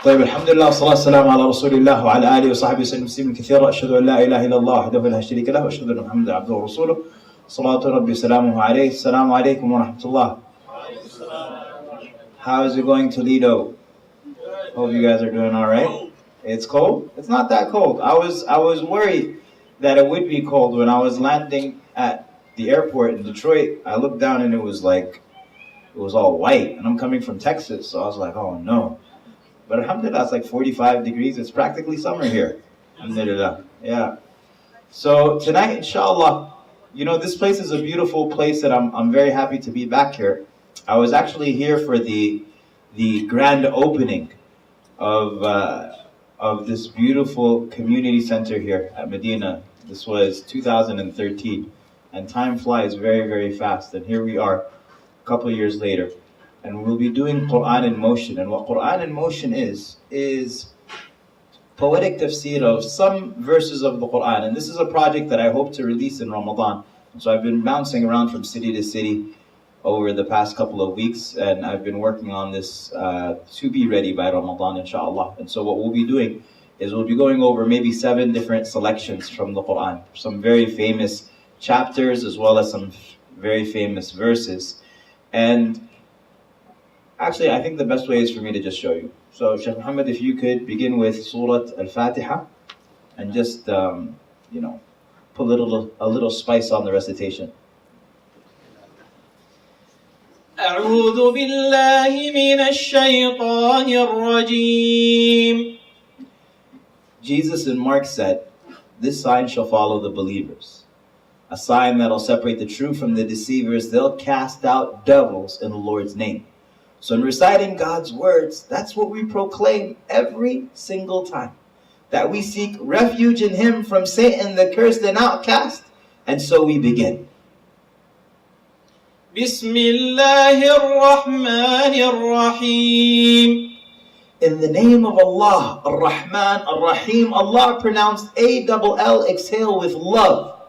طيب الحمد لله والصلاة والسلام على رسول الله وعلى آله وصحبه وسلم تسليما كثيرا. أشهد أن لا إله إلا الله وحده لا شريك له وأشهد أن محمدا عبده ورسوله صلاة ربي وسلامه عليه. السلام عليكم ورحمة الله. How is it going, Toledo? Hope you guys are doing all right. It's cold? It's not that cold. I was worried that it would be cold when I was landing at the airport in Detroit. I looked down and it was all white, and I'm coming from Texas, so I was like, oh no. But alhamdulillah, it's like 45 degrees. It's practically summer here. Alhamdulillah. Yeah. So tonight, inshallah, this place is a beautiful place that I'm very happy to be back here. I was actually here for the grand opening of this beautiful community center here at Medina. This was 2013, and time flies very, very fast. And here we are, a couple of years later. And we'll be doing Quran in motion. And what Quran in motion is poetic tafsir of some verses of the Quran. And this is a project that I hope to release in Ramadan. So I've been bouncing around from city to city over the past couple of weeks, and I've been working on this to be ready by Ramadan, inshallah. And so what we'll be doing is we'll be going over maybe 7 different selections from the Quran. Some very famous chapters as well as some very famous verses. And actually, I think the best way is for me to just show you. So, Sheikh Mohammed, if you could begin with Surah Al-Fatiha and just, put a little spice on the recitation. أعوذ بالله من الشيطان الرجيم. Jesus and Mark said, "This sign shall follow the believers. A sign that'll separate the true from the deceivers. They'll cast out devils in the Lord's name." So in reciting God's words, that's what we proclaim every single time. That we seek refuge in Him from Satan, the cursed and outcast. And so we begin. بسم الله الرحمن الرحيم. In the name of Allah, Ar-Rahman, Ar-Rahim, Allah pronounced A-double-L, exhale with love,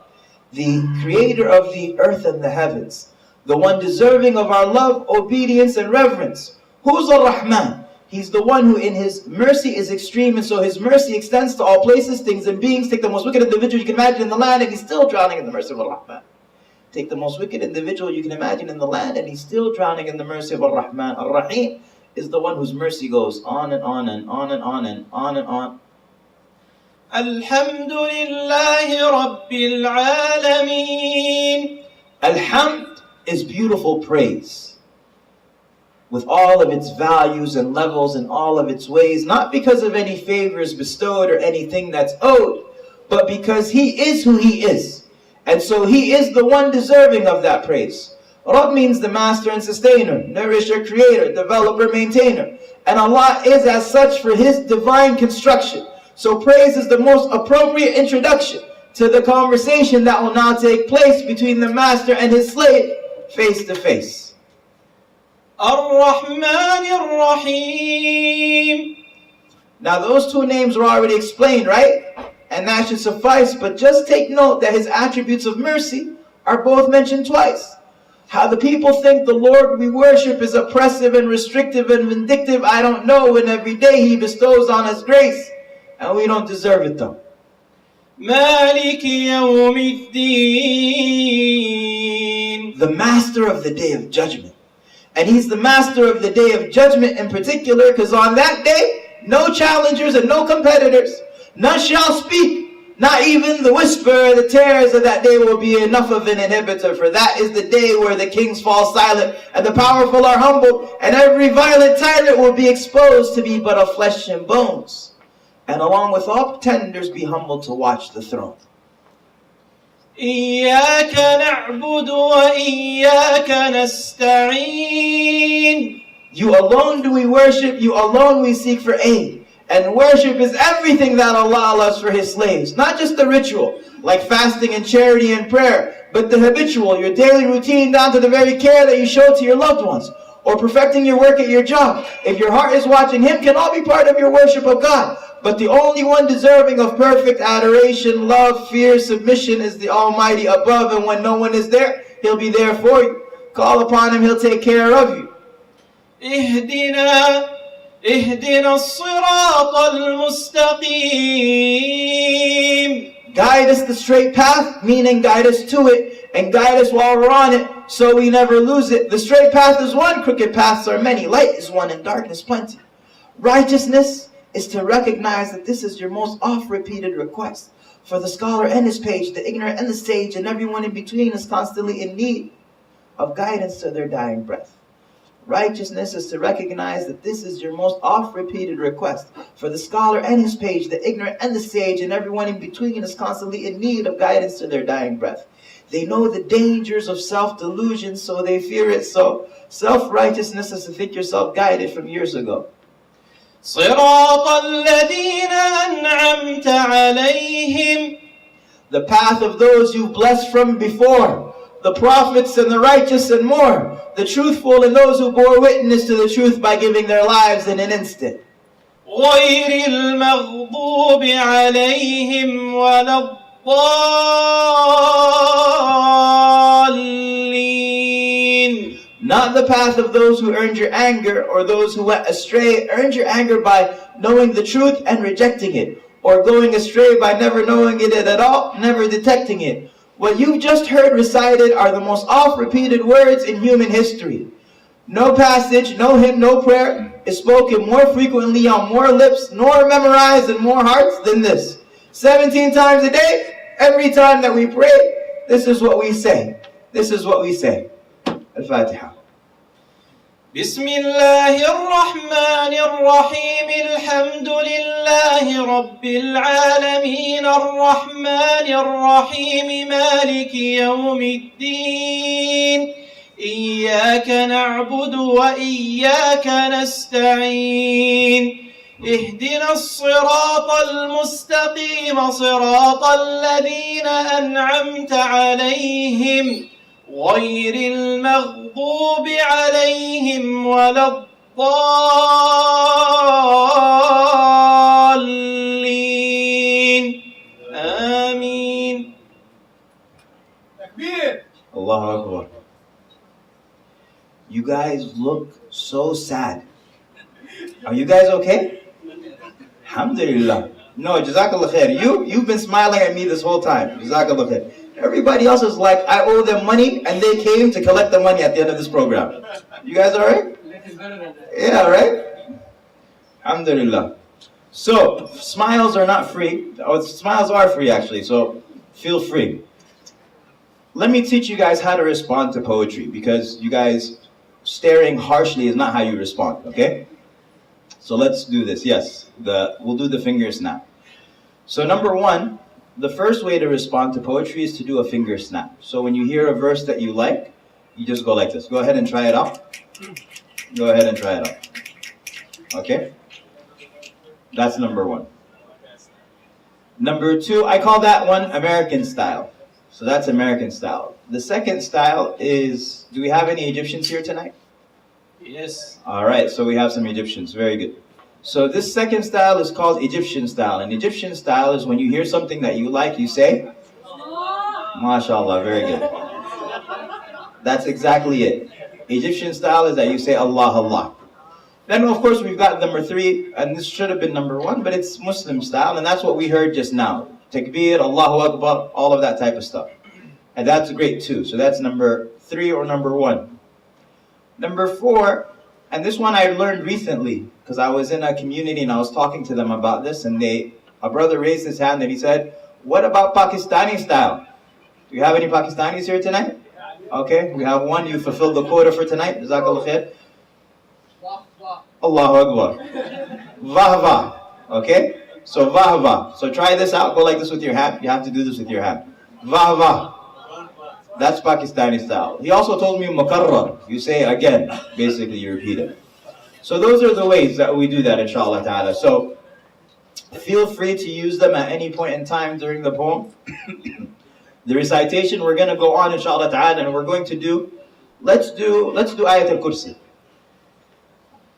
the creator of the earth and the heavens, the one deserving of our love, obedience, and reverence. Who's Ar-Rahman? He's the one who in His mercy is extreme, and so His mercy extends to all places, things, and beings. Take the most wicked individual you can imagine in the land, and he's still drowning in the mercy of Ar-Rahman. Take the most wicked individual you can imagine in the land, and he's still drowning in the mercy of Ar-Rahman. Ar-Rahim is the one whose mercy goes on and on and on and on and on and on. الحمد لله رب العالمين. Alhamd is beautiful praise, with all of its values and levels and all of its ways, not because of any favors bestowed or anything that's owed, but because He is who He is. And so He is the one deserving of that praise. Rabb means the master and sustainer, nourisher, creator, developer, maintainer. And Allah is as such for His divine construction. So praise is the most appropriate introduction to the conversation that will now take place between the master and his slave, face to face. Ar-Rahman Ar-Rahim. Now those 2 names were already explained, right? And that should suffice, but just take note that His attributes of mercy are both mentioned twice. How the people think the Lord we worship is oppressive and restrictive and vindictive, I don't know, when every day He bestows on us grace, and we don't deserve it though. مالك يوم الدين. The master of the day of judgment. And He's the master of the day of judgment in particular, because on that day, no challengers and no competitors. None shall speak, not even the whisper. The terrors of that day will be enough of an inhibitor, for that is the day where the kings fall silent and the powerful are humbled, and every violent tyrant will be exposed to be but of flesh and bones, and along with all pretenders be humbled to watch the throne. إياك نعبد وإياك نستعين. You alone do we worship, you alone we seek for aid. And worship is everything that Allah allows for His slaves. Not just the ritual, like fasting and charity and prayer, but the habitual, your daily routine down to the very care that you show to your loved ones. Or perfecting your work at your job. If your heart is watching Him, can all be part of your worship of God. But the only one deserving of perfect adoration, love, fear, submission is the Almighty above. And when no one is there, He'll be there for you. Call upon Him, He'll take care of you. اهدنا اهدنا الصراط المستقيم. Guide us the straight path, meaning guide us to it, and guide us while we're on it, so we never lose it. The straight path is one, crooked paths are many. Light is one, and darkness plenty. Righteousness is to recognize that this is your most oft-repeated request. For the scholar and his page, the ignorant and the sage, and everyone in between is constantly in need of guidance to their dying breath. Righteousness is to recognize that this is your most oft-repeated request. For the scholar and his page, the ignorant and the sage, and everyone in between is constantly in need of guidance to their dying breath. They know the dangers of self-delusion, so they fear it. So self-righteousness is to think yourself guided from years ago. صراط الذين أنعمت عليهم. The path of those you blessed from before, the prophets and the righteous and more, the truthful and those who bore witness to the truth by giving their lives in an instant. غير المغضوب عليهم ولا الضالين. Not the path of those who earned your anger, or those who went astray, earned your anger by knowing the truth and rejecting it, or going astray by never knowing it at all, never detecting it. What you've just heard recited are the most oft-repeated words in human history. No passage, no hymn, no prayer is spoken more frequently on more lips, nor memorized in more hearts than this. 17 times a day, every time that we pray, this is what we say. This is what we say. Al-Fatiha. بسم الله الرحمن الرحيم. الحمد لله رب العالمين الرحمن الرحيم مالك يوم الدين. إياك نعبد وإياك نستعين. اهدنا الصراط المستقيم صراط الذين أنعمت عليهم غير المغضوب عليهم ولا الضالين. آمين. Takbir. Allahu Akbar. You guys look so sad. Are you guys okay? Alhamdulillah. No, Jazakallah khair. You've been smiling at me this whole time. Jazakallah khair. Everybody else is like, I owe them money, and they came to collect the money at the end of this program. You guys alright? Yeah, right? Alhamdulillah. So, smiles are not free. Oh, smiles are free actually, so feel free. Let me teach you guys how to respond to poetry, because you guys staring harshly is not how you respond, okay? So let's do this. Yes, we'll do the finger snap. So number one, the first way to respond to poetry is to do a finger snap. So when you hear a verse that you like, you just go like this. Go ahead and try it out. Go ahead and try it out. Okay? That's number one. Number two, I call that one American style. So that's American style. The second style is, do we have any Egyptians here tonight? Yes. All right, so we have some Egyptians. Very good. So this second style is called Egyptian style. And Egyptian style is when you hear something that you like, you say, MashaAllah, very good. That's exactly it. Egyptian style is that you say Allah, Allah. Then of course we've got number three, and this should have been number one, but it's Muslim style, and that's what we heard just now. Takbir, Allahu Akbar, all of that type of stuff. And that's great too. So that's number three or number one. Number four, and this one I learned recently, because I was in a community and I was talking to them about this, and a brother raised his hand and he said, what about Pakistani style? Do you have any Pakistanis here tonight? Okay, we have one. You fulfilled the quota for tonight. Jazakallah khair. Allahu Akbar. Vah. Okay? So vah. So try this out. Go like this with your hand. You have to do this with your hand. Vah. That's Pakistani style. He also told me mukarrar. You say again. Basically, you repeat it. So those are the ways that we do that, inshallah ta'ala. So feel free to use them at any point in time during the poem. The recitation, we're going to go on, inshallah ta'ala, and we're going to do, let's do Ayat al-Kursi.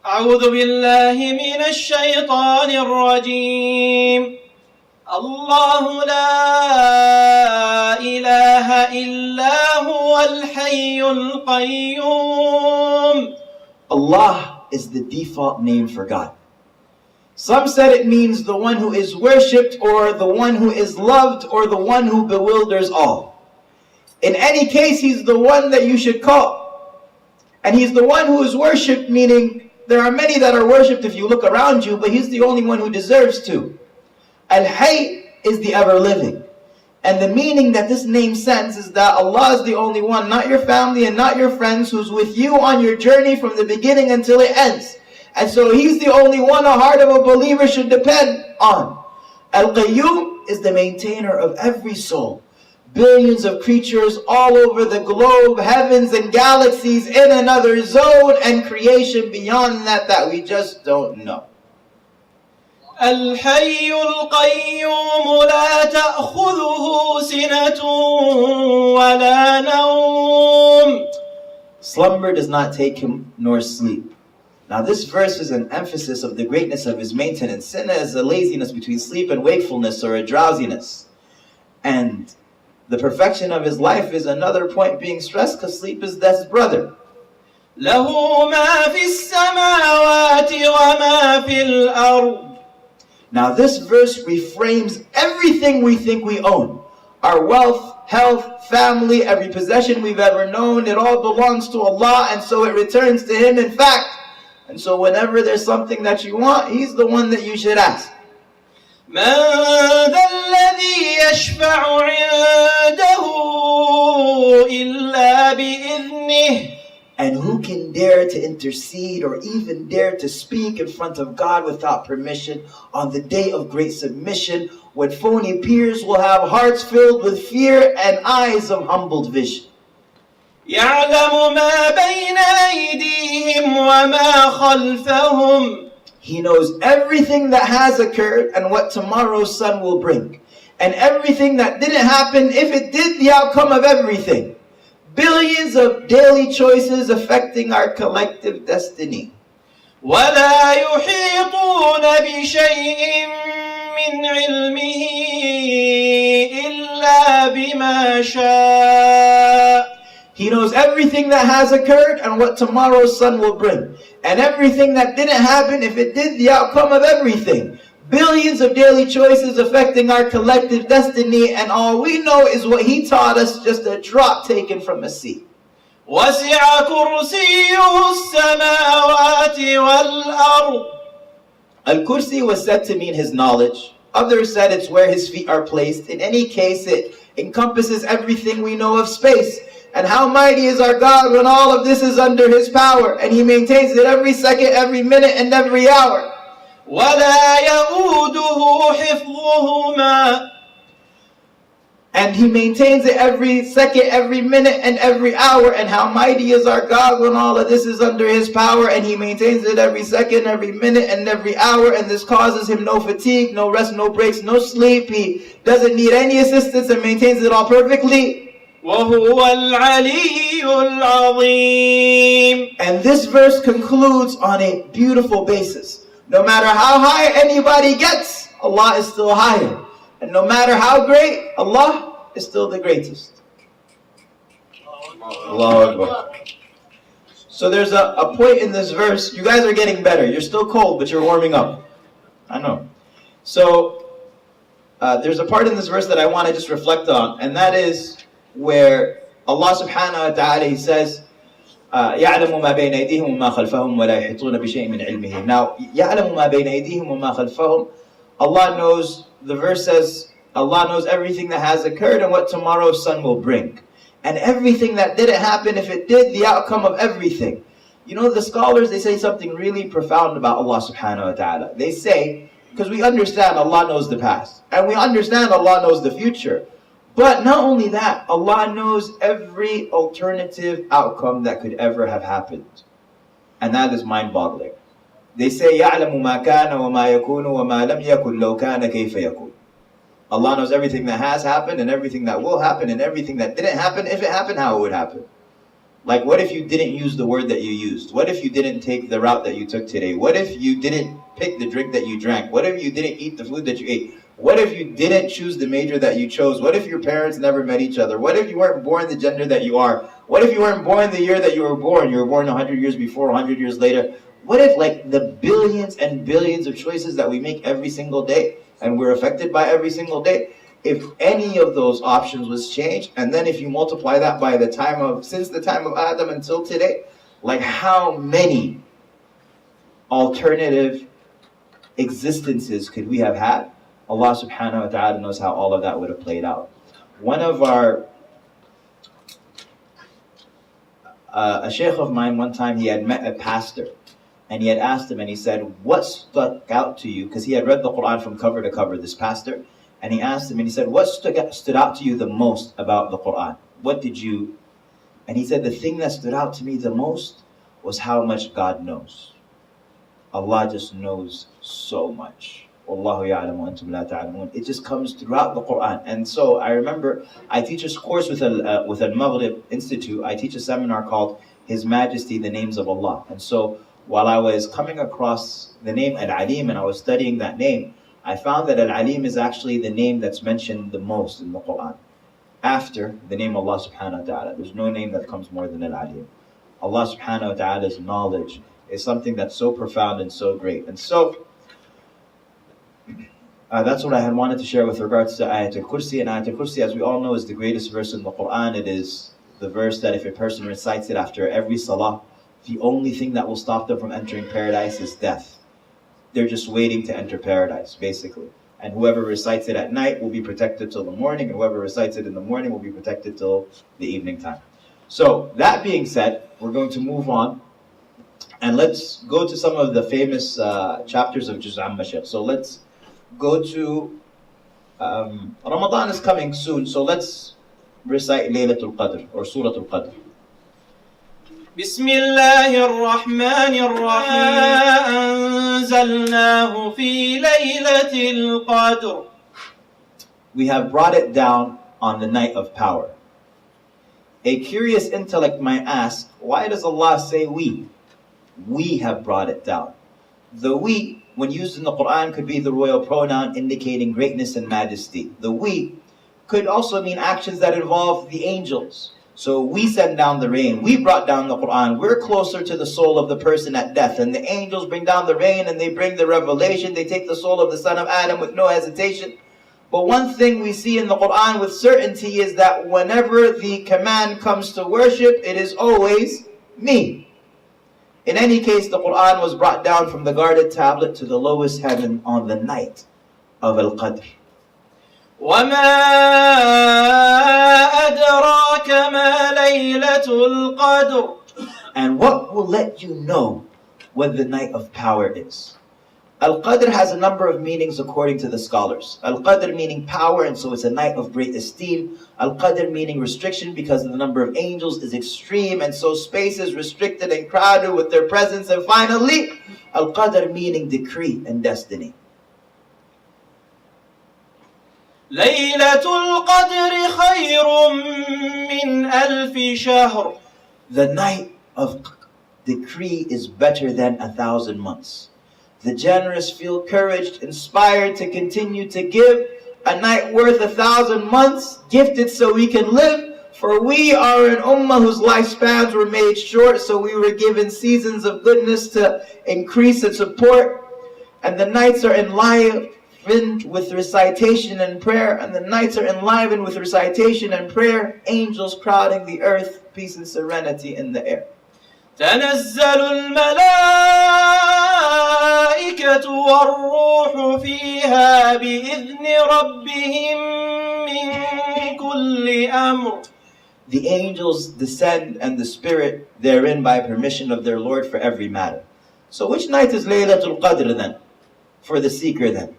أعوذ بالله من الشيطان الرجيم. الله لا إله إلا هو الحي القيوم. Allah is the default name for God. Some said it means the one who is worshipped, or the one who is loved, or the one who bewilders all. In any case, He's the one that you should call. And He's the one who is worshipped, meaning there are many that are worshipped if you look around you, but He's the only one who deserves to. Al-Hayy is the ever-living. And the meaning that this name sends is that Allah is the only one, not your family and not your friends, who's with you on your journey from the beginning until it ends. And so He's the only one a heart of a believer should depend on. Al-Qayyum is the maintainer of every soul. Billions of creatures all over the globe, heavens and galaxies in another zone, and creation beyond that we just don't know. الحي القيوم لا تأخذه سنة ولا نوم. Slumber does not take Him, nor sleep. Now this verse is an emphasis of the greatness of His maintenance. Sinna is a laziness between sleep and wakefulness, or a drowsiness. And the perfection of His life is another point being stressed, because sleep is death's brother. له ما في السماوات وما في الأرض. Now this verse reframes everything we think we own. Our wealth, health, family, every possession we've ever known, it all belongs to Allah, and so it returns to Him in fact. And so whenever there's something that you want, He's the one that you should ask. من ذا الذي يشفع عنده إلا بإذنه. And who can dare to intercede or even dare to speak in front of God without permission on the day of great submission, when phony peers will have hearts filled with fear and eyes of humbled vision? يعلم ما بين أيديهم وما خلفهم. He knows everything that has occurred and what tomorrow's sun will bring. And everything that didn't happen, if it did, the outcome of everything. Billions of daily choices affecting our collective destiny. ولا يحيطون بشيء من علمه إلا بما شاء. He knows everything that has occurred and what tomorrow's sun will bring. And everything that didn't happen, if it did, the outcome of everything. Billions of daily choices affecting our collective destiny, and all we know is what He taught us, just a drop taken from a sea. وسع كرسيه السماوات والأرض. Al-Kursi was said to mean His knowledge. Others said it's where His feet are placed. In any case, it encompasses everything we know of space. And how mighty is our God when all of this is under His power, and He maintains it every second, every minute, and every hour. ولا يؤوده حفظهما. And He maintains it every second, every minute, and every hour. And how mighty is our God when all of this is under His power, and He maintains it every second, every minute, and every hour. And this causes Him no fatigue, no rest, no breaks, no sleep. He doesn't need any assistance and maintains it all perfectly. وهو العلي العظيم. And this verse concludes on a beautiful basis. No matter how high anybody gets, Allah is still higher. And no matter how great, Allah is still the greatest. Allahu Akbar. So there's a point in this verse. You guys are getting better. You're still cold, but you're warming up. I know. So there's a part in this verse that I want to just reflect on. And that is where Allah subhanahu wa ta'ala, He says, يعلم ما بين أيديهم وما خلفهم ولا يحيطون بشيء من علمه. Now, يعلم ما بين أيديهم وما خلفهم, Allah knows, the verse says, Allah knows everything that has occurred and what tomorrow's sun will bring. And everything that didn't happen, if it did, the outcome of everything. You know, the scholars, they say something really profound about Allah subhanahu wa ta'ala. They say, because we understand Allah knows the past, and we understand Allah knows the future. But not only that, Allah knows every alternative outcome that could ever have happened. And that is mind-boggling. They say, يَعْلَمُ مَا كَانَ وَمَا يَكُونُ وَمَا لَمْ يَكُنْ لَوْ كَانَ كَيْفَ يَكُونُ. Allah knows everything that has happened and everything that will happen and everything that didn't happen, if it happened, how it would happen. Like, what if you didn't use the word that you used? What if you didn't take the route that you took today? What if you didn't pick the drink that you drank? What if you didn't eat the food that you ate? What if you didn't choose the major that you chose? What if your parents never met each other? What if you weren't born the gender that you are? What if you weren't born the year that you were born? You were born 100 years before, 100 years later. What if like the billions and billions of choices that we make every single day, and we're affected by every single day, if any of those options was changed, and then if you multiply that by the time of, since the time of Adam until today, like how many alternative existences could we have had? Allah subhanahu wa ta'ala knows how all of that would have played out. One of our, a sheikh of mine one time, he had met a pastor, and he had asked him, and he said, what stuck out to you? Because he had read the Quran from cover to cover, this pastor. And he asked him, and he said, what stood out to you the most about the Quran? What did you... And he said, the thing that stood out to me the most was how much God knows. Allah just knows so much. Wallahu ya'lamu wa antum la ta'lamun. It just comes throughout the Quran. And so I remember, I teach a course with Al-Maghrib Institute. I teach a seminar called His Majesty, the Names of Allah. And so while I was coming across the name Al-Alim and I was studying that name, I found that Al-Alim is actually the name that's mentioned the most in the Quran. After the name Allah subhanahu wa ta'ala. There's no name that comes more than Al-Alim. Allah subhanahu wa ta'ala's knowledge is something that's so profound and so great. And so, that's what I had wanted to share with regards to Ayat al-Kursi. And Ayat al-Kursi, as we all know, is the greatest verse in the Quran. It is the verse that if a person recites it after every salah, the only thing that will stop them from entering paradise is death. They're just waiting to enter paradise, basically. And whoever recites it at night will be protected till the morning, and whoever recites it in the morning will be protected till the evening time. So, that being said, we're going to move on, and let's go to some of the famous chapters of Juz' Amma Shaykh. So let's go to, Ramadan is coming soon, so let's recite Laylatul Qadr, or Suratul Qadr. بسم الله الرحمن الرحيم أنزلناه في ليلة القدر. We have brought it down on the night of power. A curious intellect might ask, why does Allah say we? We have brought it down. The we, when used in the Quran, could be the royal pronoun indicating greatness and majesty. The we could also mean actions that involve the angels. So we send down the rain, we brought down the Quran, we're closer to the soul of the person at death, and the angels bring down the rain and they bring the revelation, they take the soul of the son of Adam with no hesitation. But one thing we see in the Quran with certainty is that whenever the command comes to worship, it is always me. In any case, the Quran was brought down from the guarded tablet to the lowest heaven on the night of Al-Qadr. وما أدراك ما ليلة القدر. And what will let you know when the night of power is? Al-Qadr has a number of meanings according to the scholars. Al-Qadr meaning power, and so it's a night of great esteem. Al-Qadr meaning restriction because the number of angels is extreme, and so space is restricted and crowded with their presence. And finally, Al-Qadr meaning decree and destiny. ليلة القدر خير من ألف شهر. The night of decree is better than 1,000 months. The generous feel encouraged, inspired to continue to give. A night worth 1,000 months, gifted so we can live. For we are an ummah whose lifespans were made short, so we were given seasons of goodness to increase and support. And the nights are enlivened with recitation and prayer, and the nights are enlivened with recitation and prayer, angels crowding the earth, peace and serenity in the air. تنزل الملائكة والروح فيها بإذن ربهم من كل أمر. The angels descend and the spirit therein by permission of their Lord for every matter. So which night is Laylatul Qadr then? For the seeker then?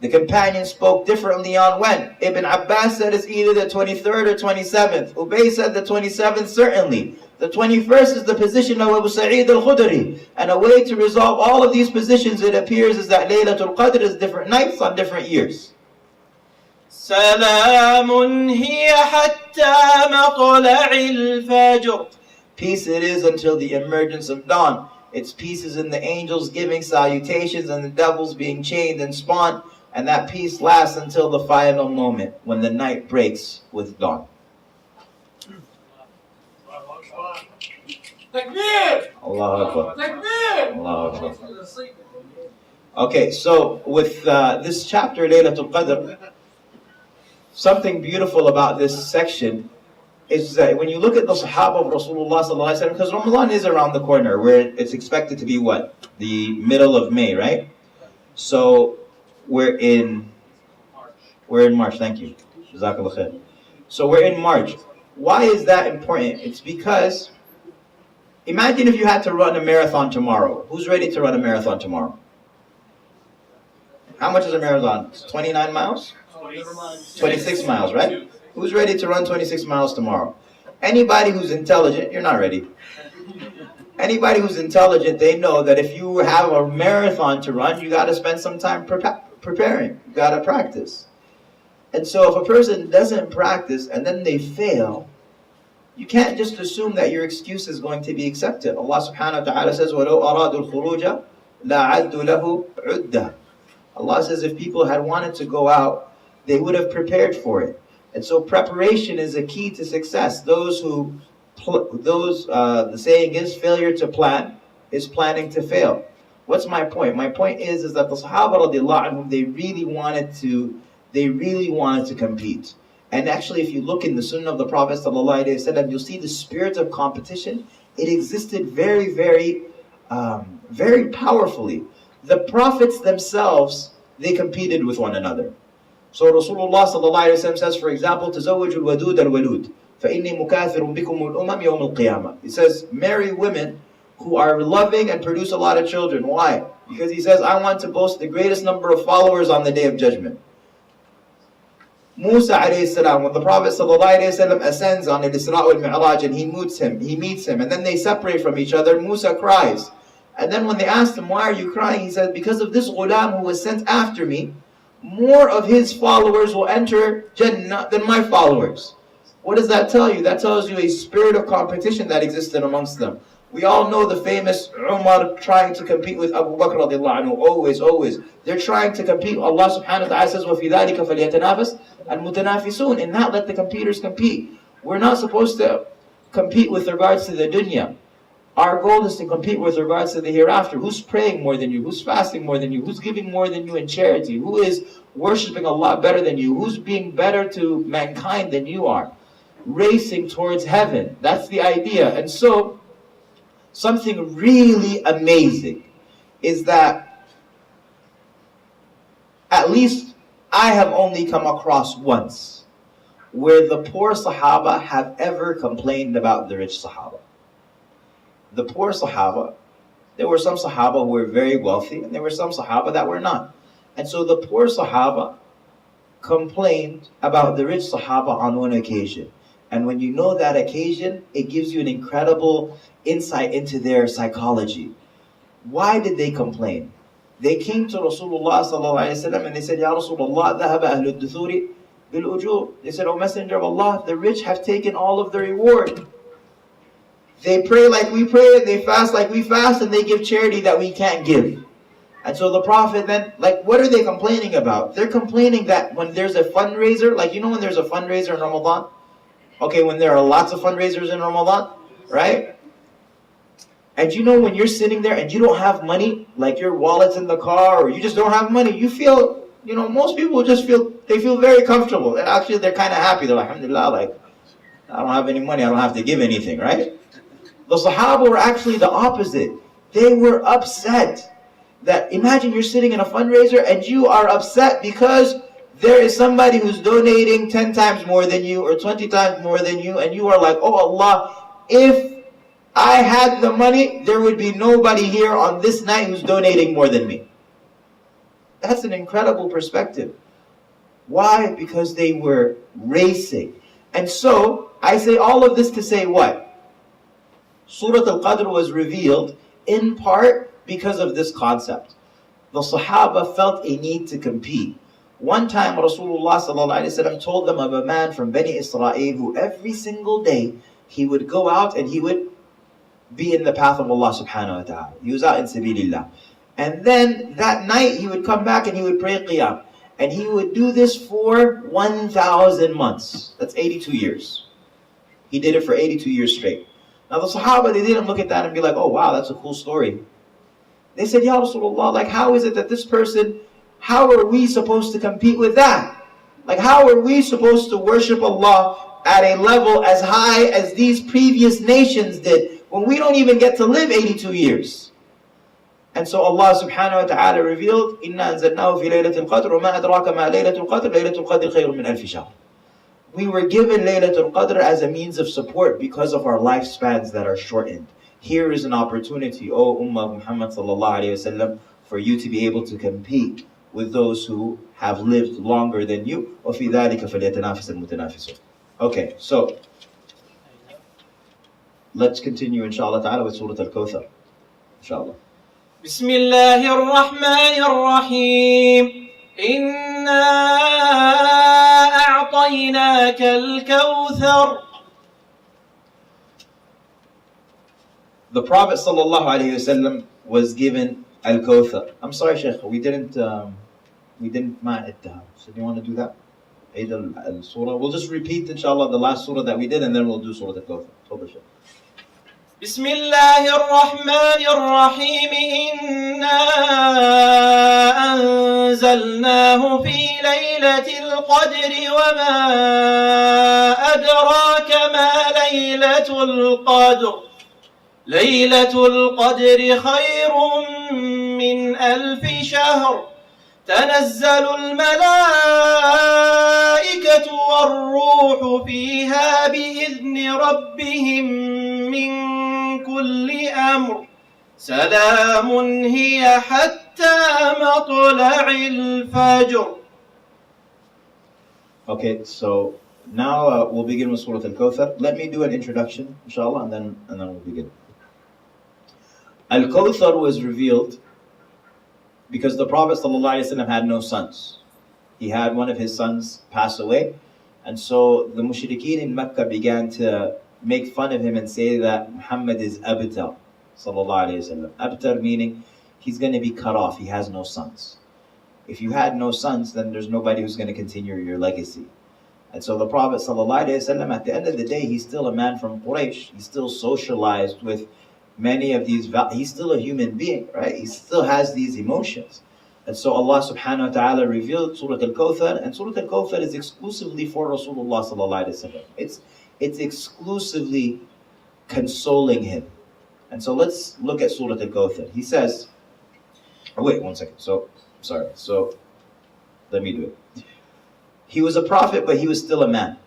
The companions spoke differently on when. Ibn Abbas said it's either the 23rd or 27th. Ubay said the 27th certainly. The 21st is the position of Abu Sa'id al-Khudri. And a way to resolve all of these positions, it appears, is that Laylatul Qadr is different nights on different years. سلام هي حتى مطلع الفجر. Peace it is until the emergence of dawn. Its peace is in the angels giving salutations and the devils being chained and spawned. And that peace lasts until the final moment when the night breaks with dawn. Takbir! Allahu Akbar. Takbir! Allahu Akbar. Okay, so with this chapter, Laylatul Qadr, something beautiful about this section is that when you look at the Sahaba of Rasulullah sallallahu alaihi wasallam, because Ramadan is around the corner, where it's expected to be what? The middle of May, right? So we're in March. Thank you. Jazakallah khair. So we're in March. Why is that important? It's because imagine if you had to run a marathon tomorrow. Who's ready to run a marathon tomorrow? How much is a marathon? It's 29 miles? 26 miles, right? Who's ready to run 26 miles tomorrow? Anybody who's intelligent, you're not ready. Anybody who's intelligent, they know that if you have a marathon to run, you got to spend some time preparing. You got to practice. And so if a person doesn't practice and then they fail, you can't just assume that your excuse is going to be accepted. Allah subhanahu wa ta'ala says, وَلَوْ أَرَادُوا الْخُرُوجَ لَعَدُّوا لَهُ عُدَّةً. Allah says if people had wanted to go out, they would have prepared for it. And so preparation is a key to success. The saying is, failure to plan is planning to fail. What's my point? My point is that the Sahaba radiallahu anhum, they really wanted to compete. And actually, if you look in the Sunnah of the Prophet sallallahu alaihi wasallam, you'll see the spirit of competition. It existed very, very, very powerfully. The Prophets themselves, they competed with one another. So Rasulullah sallallahu alaihi wasallam says, for example, تزوج الودود الولود فإني مكاثر بكم الأمم يوم القيامة. He says, marry women who are loving and produce a lot of children. Why? Because he says, I want to boast the greatest number of followers on the Day of Judgment. Musa alayhi salam, when the Prophet sallallahu alayhi wasallam ascends on Al-Isra wal-Mi'raj and he meets him, and then they separate from each other, Musa cries. And then when they asked him, why are you crying? He said, because of this ghulam who was sent after me, more of his followers will enter Jannah than my followers. What does that tell you? That tells you a spirit of competition that existed amongst them. We all know the famous Umar trying to compete with Abu Bakr radiallahu anhu. Always. They're trying to compete. Allah subhanahu wa ta'ala says, وَفِي ذَلِكَ فَلْيَتَنَافَسْ الْمُتَنَافِسُونَ. In that, let the competitors compete. We're not supposed to compete with regards to the dunya. Our goal is to compete with regards to the hereafter. Who's praying more than you? Who's fasting more than you? Who's giving more than you in charity? Who is worshipping Allah better than you? Who's being better to mankind than you are? Racing towards heaven. That's the idea. And so, something really amazing is that at least I have only come across once where the poor Sahaba have ever complained about the rich Sahaba. The poor Sahaba, there were some Sahaba who were very wealthy and there were some Sahaba that were not. And so the poor Sahaba complained about the rich Sahaba on one occasion. And when you know that occasion, it gives you an incredible insight into their psychology. Why did they complain? They came to Rasulullah sallallahu alaihi wasallam and they said, Ya Rasulullah, ذهب أهل الدثور بالأجور. They said, O Messenger of Allah, the rich have taken all of the reward. They pray like we pray, they fast like we fast, and they give charity that we can't give. And so the Prophet then, what are they complaining about? They're complaining that when there's a fundraiser, when there's a fundraiser in Ramadan, okay, when there are lots of fundraisers in Ramadan, right? And when you're sitting there and you don't have money, like your wallet's in the car, or you just don't have money, you feel, most people they feel very comfortable. And actually they're kind of happy. They're like, alhamdulillah, I don't have any money, I don't have to give anything, right? The Sahaba were actually the opposite. They were upset. That imagine you're sitting in a fundraiser and you are upset because there is somebody who's donating 10 times more than you or 20 times more than you, and you are like, oh Allah, if I had the money, there would be nobody here on this night who's donating more than me. That's an incredible perspective. Why? Because they were racing. And so, I say all of this to say what? Surah Al-Qadr was revealed in part because of this concept. The Sahaba felt a need to compete. One time Rasulullah told them of a man from Bani Israel who every single day he would go out and he would be in the path of Allah subhanahu wa ta'ala. He was out in sabilillah. And then that night he would come back and he would pray qiyam. And he would do this for 1,000 months. That's 82 years. He did it for 82 years straight. Now the Sahaba, they didn't look at that and be like, oh wow, that's a cool story. They said, Ya Rasulullah, like how is it that this person, how are we supposed to compete with that? Like how are we supposed to worship Allah at a level as high as these previous nations did when we don't even get to live 82 years? And so Allah subhanahu wa ta'ala revealed, إِنَّا أَنزَلْنَاهُ فِي لَيْلَةِ الْقَدْرِ وَمَا أَدْرَاكَ مَا لَيْلَةُ الْقَدْرِ لَيْلَةُ الْقَدْرِ خَيْرٌ مِنْ أَلْفِ شَهْرٍ. We were given Laylatul Qadr as a means of support because of our lifespans that are shortened. Here is an opportunity, O Ummah Muhammad sallallahu alayhi wa sallam, for you to be able to compete with those who have lived longer than you. وَفِي ذَلِكَ فَلْيَتَنَافَسِ الْمُتَنَافِسُونَ. Okay, so let's continue inshallah ta'ala with Surah Al-Kawthar. Inshallah. بسم الله الرحمن الرحيم إنا أعطيناك الكوثر. The Prophet sallallahu alayhi wa sallam was given Al-Kawthar. I'm sorry, Shaykh, we didn't ma'id. So do you want to do that? Eid al-Surah. We'll just repeat inshallah the last surah that we did and then we'll do Surah Al-Kawthar. Tafadhal, Shaykh. بسم الله الرحمن الرحيم إنا أنزلناه في ليلة القدر وما أدراك ما ليلة القدر ليلة القدر خير من 1000 شهر تنزل الملائكة والروح فيها بإذن ربهم من كل أمر سلام هي حتى مطلع الفجر. Okay, so now we'll begin with Surah Al-Kawthar. Let me do an introduction, inshallah, and then we'll begin. Al-Kawthar was revealed because the Prophet ﷺ had no sons. He had one of his sons pass away, and so the mushrikeen in Mecca began to make fun of him and say that Muhammad is abtar, sallallahu alayhi wasallam. Abtar meaning he's going to be cut off, he has no sons. If you had no sons, then there's nobody who's going to continue your legacy. And so the Prophet sallallahu alayhi wasallam, at the end of the day, he's still a man from Quraysh. He's still socialized with many of these, he's still a human being, right? He still has these emotions. And so Allah subhanahu wa ta'ala revealed Surah Al-Kawthar, and Surah Al-Kawthar is exclusively for Rasulullah sallallahu alayhi wasallam. It's exclusively consoling him. And so let's look at Surah Al-Kawthar. He says, oh wait, one second. So let me do it. He was a prophet, but he was still a man,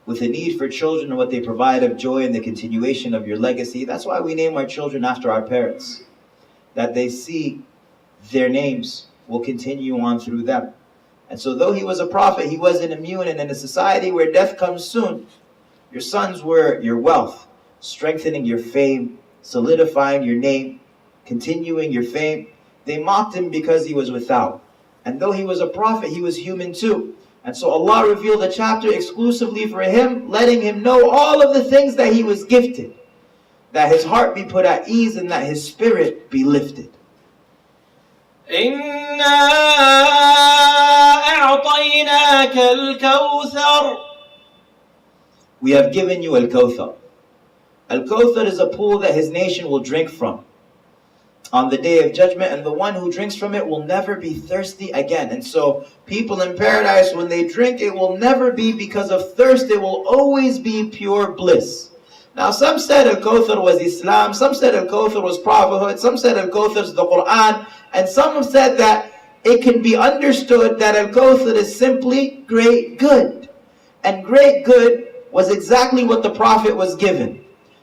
with a need for children and what they provide of joy and the continuation of your legacy. That's why we name our children after our parents, that they see their names will continue on through them. And so though he was a prophet, he wasn't immune, and in a society where death comes soon, your sons were your wealth, strengthening your fame, solidifying your name, continuing your fame. They mocked him because he was without. And though he was a prophet, he was human too. And so Allah revealed a chapter exclusively for him, letting him know all of the things that he was gifted, that his heart be put at ease and that his spirit be lifted. إِنَّا أَعْطَيْنَاكَ الْكَوْثَرَ. We have given you Al-Kawthar. Al-Kawthar is a pool that his nation will drink from on the day of judgment, and the one who drinks from it will never be thirsty again. And so people in paradise, when they drink, it will never be because of thirst, it will always be pure bliss. Now some said Al-Kawthar was Islam, some said Al-Kawthar was prophethood, some said Al-Kawthar is the Quran, and some have said that it can be understood that Al-Kawthar is simply great good. And great good was exactly what the Prophet was given.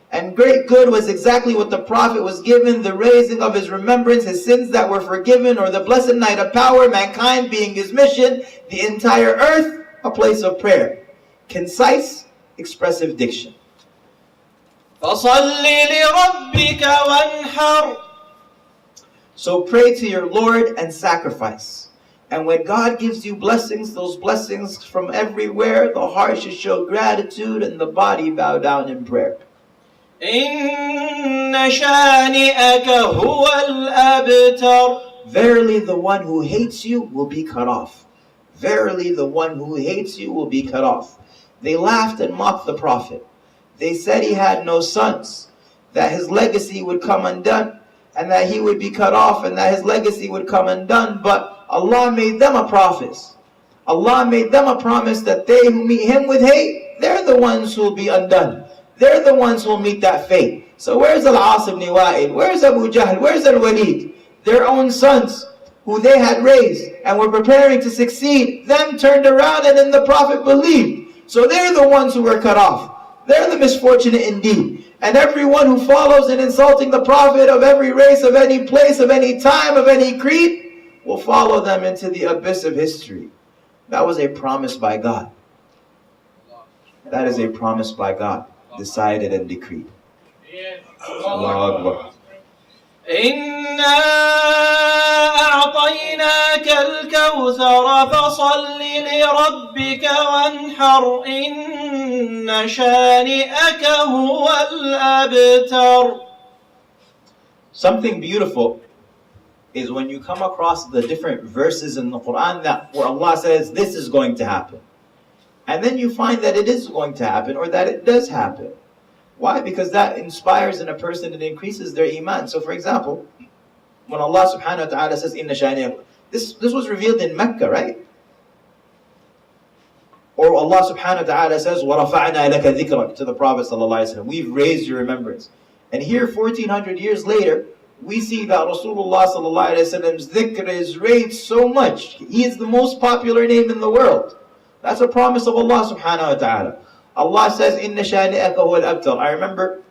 And great good was exactly what the Prophet was given, the raising of his remembrance, his sins that were forgiven, or the blessed night of power, mankind being his mission, the entire earth a place of prayer. Concise, expressive diction. فَصَلِّ لِرَبِّكَ وَانْحَرْ. So pray to your Lord and sacrifice. And when God gives you blessings, those blessings from everywhere, the heart should show gratitude and the body bow down in prayer. إِنَّ شَانِئَكَ هُوَ الْأَبْتَرُ. Verily the one who hates you will be cut off. Verily the one who hates you will be cut off. They laughed and mocked the Prophet. They said he had no sons, that his legacy would come undone, and that he would be cut off and that his legacy would come undone. But Allah made them a promise. Allah made them a promise that they who meet him with hate, they're the ones who will be undone. They're the ones who will meet that fate. So where's Al-As ibn Wa'il? Where's Abu Jahl? Where's Al-Walid? Their own sons who they had raised and were preparing to succeed, them turned around and then the Prophet believed. So they're the ones who were cut off. They're the misfortunate indeed. And everyone who follows in insulting the Prophet of every race, of any place, of any time, of any creed, will follow them into the abyss of history. That was a promise by God. That is a promise by God, decided and decreed. Allahu Akbar. إنا أعطيناك الكوثر فصل لربك وانحر إن شانئك هو الأبتر. Something beautiful is when you come across the different verses in the Quran that where Allah says this is going to happen. And then you find that it is going to happen or that it does happen. Why? Because that inspires in a person and increases their iman. So for example, when Allah subhanahu wa ta'ala says, Inna shani'ak, this was revealed in Mecca, right? Or Allah subhanahu wa ta'ala says, وَرَفَعْنَا لَكَ ذِكْرَكَ to the Prophet sallallahu alaihi wasallam. We've raised your remembrance. And here 1400 years later, we see that Rasulullah sallallahu alaihi wasallam's dhikr is raised so much. He is the most popular name in the world. That's a promise of Allah subhanahu wa ta'ala. Allah says, Inna shani'aka huwa al-abtar. I remember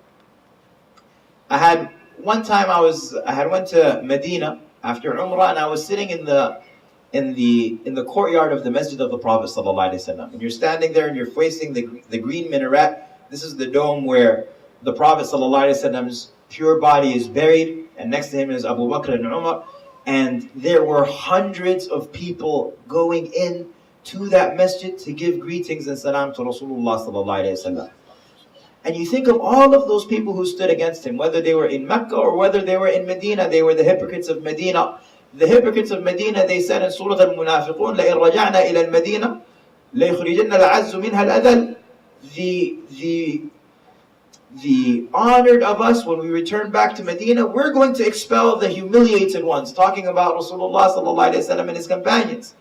one time I had went to Medina after Umrah, and I was sitting in the courtyard of the Masjid of the Prophet sallallahu alaihi wasallam. And you're standing there and you're facing the green minaret. This is the dome where the Prophet sallallahu alaihi wasallam's pure body is buried, and next to him is Abu Bakr and Umar. And there were hundreds of people going in to that masjid to give greetings and salam to Rasulullah sallallahu alaihi wasallam. And you think of all of those people who stood against him, whether they were in Mecca or whether they were in Medina. They were the hypocrites of Medina. The hypocrites of Medina, they said in Surah Al-Munafiqun, لَإِنْ رَجَعْنَا إِلَى الْمَدِينَةِ لَيُخْرِجَنَّ الْعَزُّ مِنْهَا الْأَذَلِ. The honored of us, when we return back to Medina, we're going to expel the humiliated ones, talking about Rasulullah sallallahu alaihi wasallam and his companions.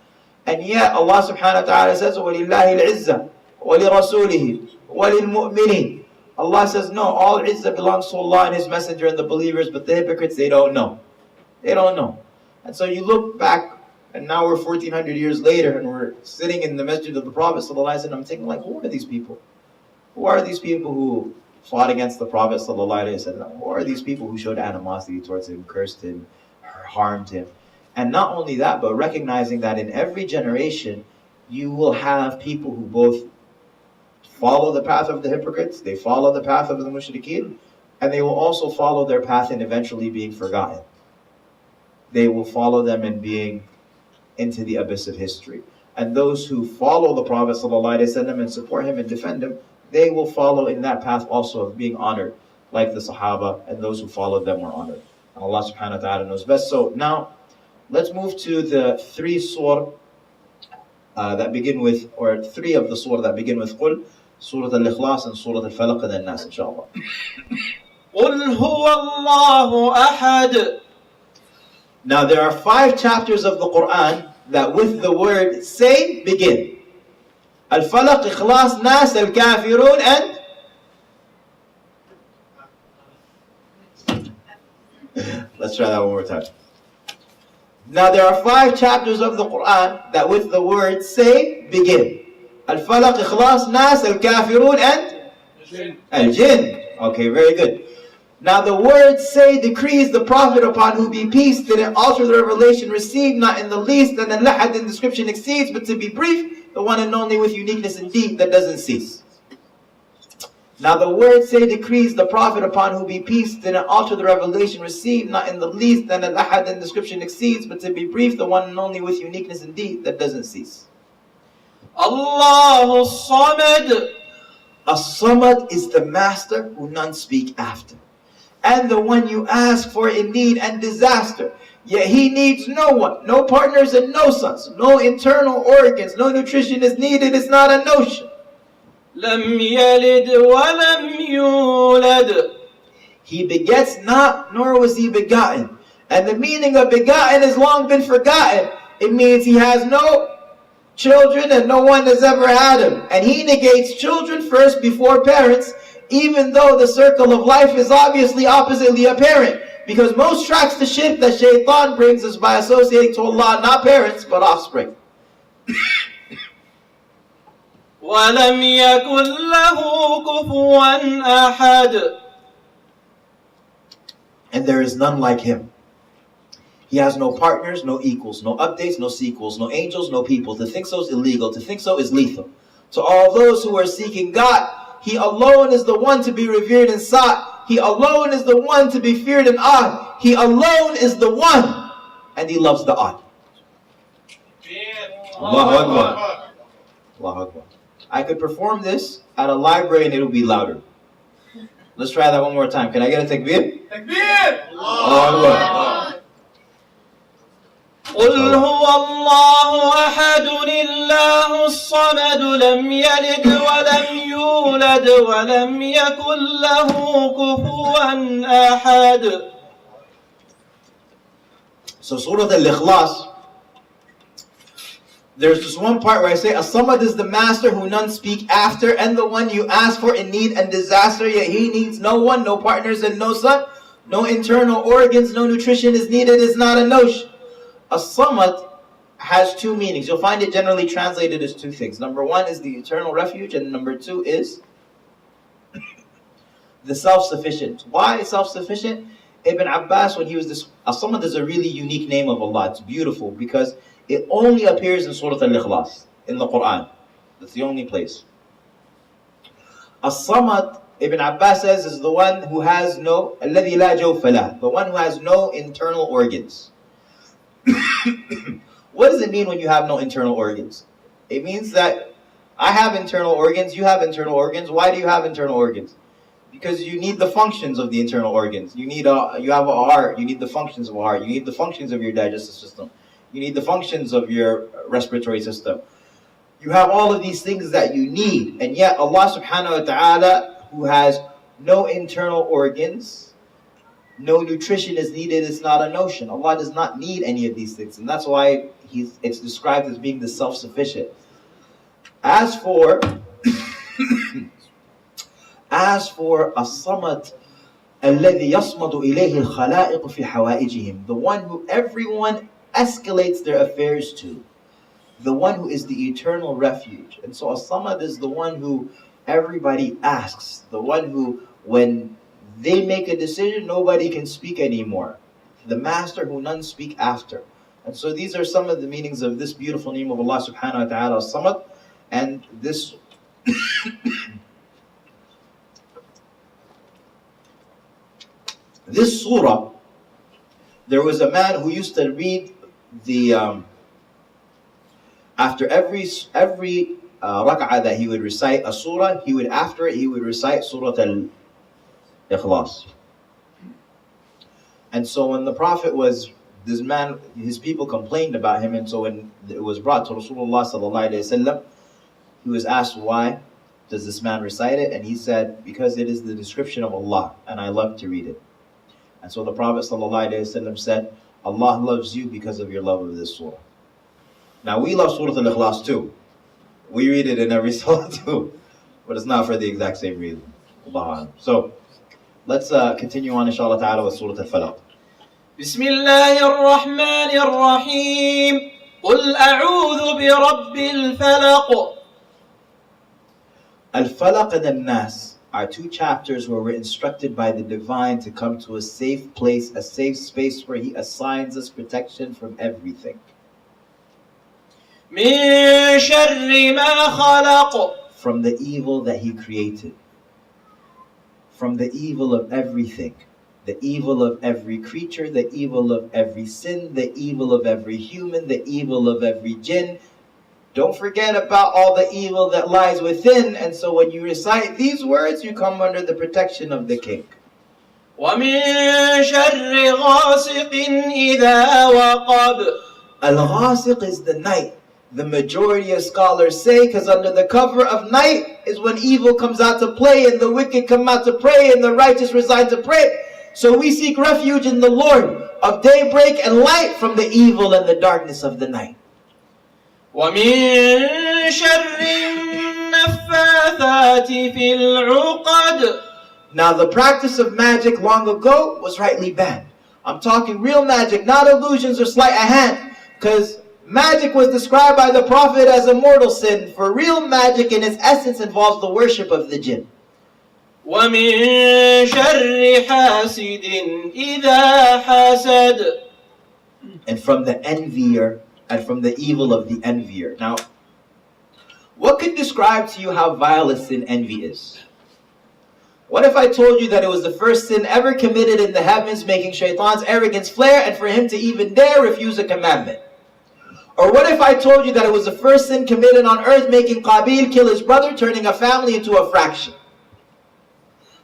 And yet Allah subhanahu wa ta'ala says, وَلِلَّهِ الْعِزَّةِ وَلِرَسُولِهِ وَلِلْمُؤْمِنِينَ. Allah says, no, all izzah belongs to Allah and His Messenger and the believers, but the hypocrites, they don't know. They don't know. And so you look back, and now we're 1400 years later, and we're sitting in the Masjid of the Prophet sallallahu alaihi wasallam. I'm thinking, like, who are these people? Who are these people who fought against the Prophet sallallahu alaihi wasallam? Who are these people who showed animosity towards him, cursed him, harmed him? And not only that, but recognizing that in every generation, you will have people who both follow the path of the hypocrites, they follow the path of the mushrikeen, and they will also follow their path in eventually being forgotten. They will follow them in being into the abyss of history. And those who follow the Prophet ﷺ and support him and defend him, they will follow in that path also of being honored, like the Sahaba, and those who followed them were honored. And Allah subhanahu wa ta'ala knows best. So now, let's move to the three surah that begin with, or three of the surah that begin with Qul, Surah Al-Ikhlas and Surah Al-Falaq, and then Nas, inshallah. قُلْ هُوَ اللَّهُ أَحَدٌ. Now there are 5 chapters of the Quran that with the word say begin. Al-Falaq, Ikhlas, Nas, Al-Kafirun, and let's try that one more time. Now there are 5 chapters of the Quran that with the word say begin. Al-Falaq, Ikhlas, Nas, Al-Kafirun, and Al-Jinn. Okay, very good. Now the word say decrees the Prophet upon whom be peace didn't alter the revelation received, not in the least, and the lahad in description exceeds, but to be brief, the one and only with uniqueness and deed that doesn't cease. Now the word say decrees the Prophet upon whom be peace didn't alter the revelation received, not in the least, and the lahad in description exceeds, but to be brief, the one and only with uniqueness and deed that doesn't cease. Allahu Samad. As-Samad is the master who none speak after, and the one you ask for in need and disaster. Yet he needs no one, no partners and no sons, no internal organs, no nutrition is needed, it's not a notion. لم يلد ولم يولد. He begets not, nor was he begotten. And the meaning of begotten has long been forgotten. It means he has no children and no one has ever had him. And he negates children first before parents, even though the circle of life is obviously oppositely apparent. Because most tracks to shirk that shaitan brings us by associating to Allah not parents but offspring. وَلَمْ يَكُنْ لَهُ كُفُوًا أَحَدٌ. And there is none like him. He has no partners, no equals, no updates, no sequels, no angels, no people. To think so is illegal. To think so is lethal. To all those who are seeking God, He alone is the one to be revered and sought. He alone is the one to be feared and awed. He alone is the one, and He loves the odd. Allahu Akbar. Allahu Akbar. I could perform this at a library and it will be louder. Let's try that one more time. Can I get a takbir? Takbir! Allahu Akbar. قل هو الله أحد الله الصمد لم يلد ولم يولد ولم يكن له كفوا أحد. So Surah Al-Ikhlas, there's this one part where I say, As-Samad is the master who none speak after, and the one you ask for in need and disaster, yet he needs no one, no partners and no son, no internal organs, no nutrition is needed, is not a notion. As-Samad has two meanings. You'll find it generally translated as two things. Number one is the eternal refuge, and number two is the self-sufficient. Why self-sufficient? Ibn Abbas, when he was this, As-Samad is a really unique name of Allah. It's beautiful because it only appears in Surah Al-Ikhlas, in the Quran. That's the only place. As-Samad, Ibn Abbas says, is the one who has no, الَّذِي لَا جَوْفَ لَهُ, the one who has no internal organs. What does it mean when you have no internal organs? It means that I have internal organs, you have internal organs. Why do you have internal organs? Because you need the functions of the internal organs. You have a heart, you need the functions of a heart. You need the functions of your digestive system. You need the functions of your respiratory system. You have all of these things that you need. And yet Allah subhanahu wa ta'ala, who has no internal organs, no nutrition is needed, it's not a notion. Allah does not need any of these things. And that's why it's described as being the self-sufficient. As for As-Samad, الَّذِي يَصْمَدُ إِلَيْهِ الْخَلَائِقُ فِي حَوَائِجِهِمْ, the one who everyone escalates their affairs to, the one who is the eternal refuge. And so As-Samad is the one who everybody asks, the one who, when they make a decision, nobody can speak anymore. The master who none speak after. And so these are some of the meanings of this beautiful name of Allah subhanahu wa ta'ala, As-Samad. And this this surah, there was a man who used to read the after every rak'ah that he would recite a surah, he would recite Surah Al-Ikhlas. And so when the Prophet was, this man, his people complained about him, and so when it was brought to Rasulullah sallallahu alaihi wasallam, he was asked, why does this man recite it? And he said, because it is the description of Allah, and I love to read it. And so the Prophet ﷺ said, Allah loves you because of your love of this surah. Now we love Surah Al-Ikhlas too. We read it in every surah too. But it's not for the exact same reason. Allah. So let's continue on inshallah ta'ala with Surah Al-Falaq. بسم الله الرحمن الرحيم قل أعوذ برب الفلق. Al-Falaq and Al-Nas are two chapters where we're instructed by the Divine to come to a safe place, a safe space where He assigns us protection from everything. من شر ما خلق. From the evil that He created. From the evil of everything. The evil of every creature, the evil of every sin, the evil of every human, the evil of every jinn. Don't forget about all the evil that lies within. And so when you recite these words, you come under the protection of the King. وَمِن شَرِّ غَاسِقٍ إِذَا وَقَبَ. Al-Ghasiq is the night. The majority of scholars say because under the cover of night is when evil comes out to play and the wicked come out to pray and the righteous reside to pray. So we seek refuge in the Lord of daybreak and light from the evil and the darkness of the night. وَمِن شَرِّ النَّفَّاثَاتِ فِي الْعُقَدِ. Now the practice of magic long ago was rightly banned. I'm talking real magic, not illusions or sleight of hand. Because magic was described by the Prophet as a mortal sin. For real magic in its essence involves the worship of the jinn. وَمِن شَرِّ حَاسِدٍ إِذَا حَسَدَ. And from the envier and from the evil of the envier. Now, what could describe to you how vile a sin envy is? What if I told you that it was the first sin ever committed in the heavens, making shaitan's arrogance flare and for him to even dare refuse a commandment? Or what if I told you that it was the first sin committed on earth, making Qabil kill his brother, turning a family into a fraction?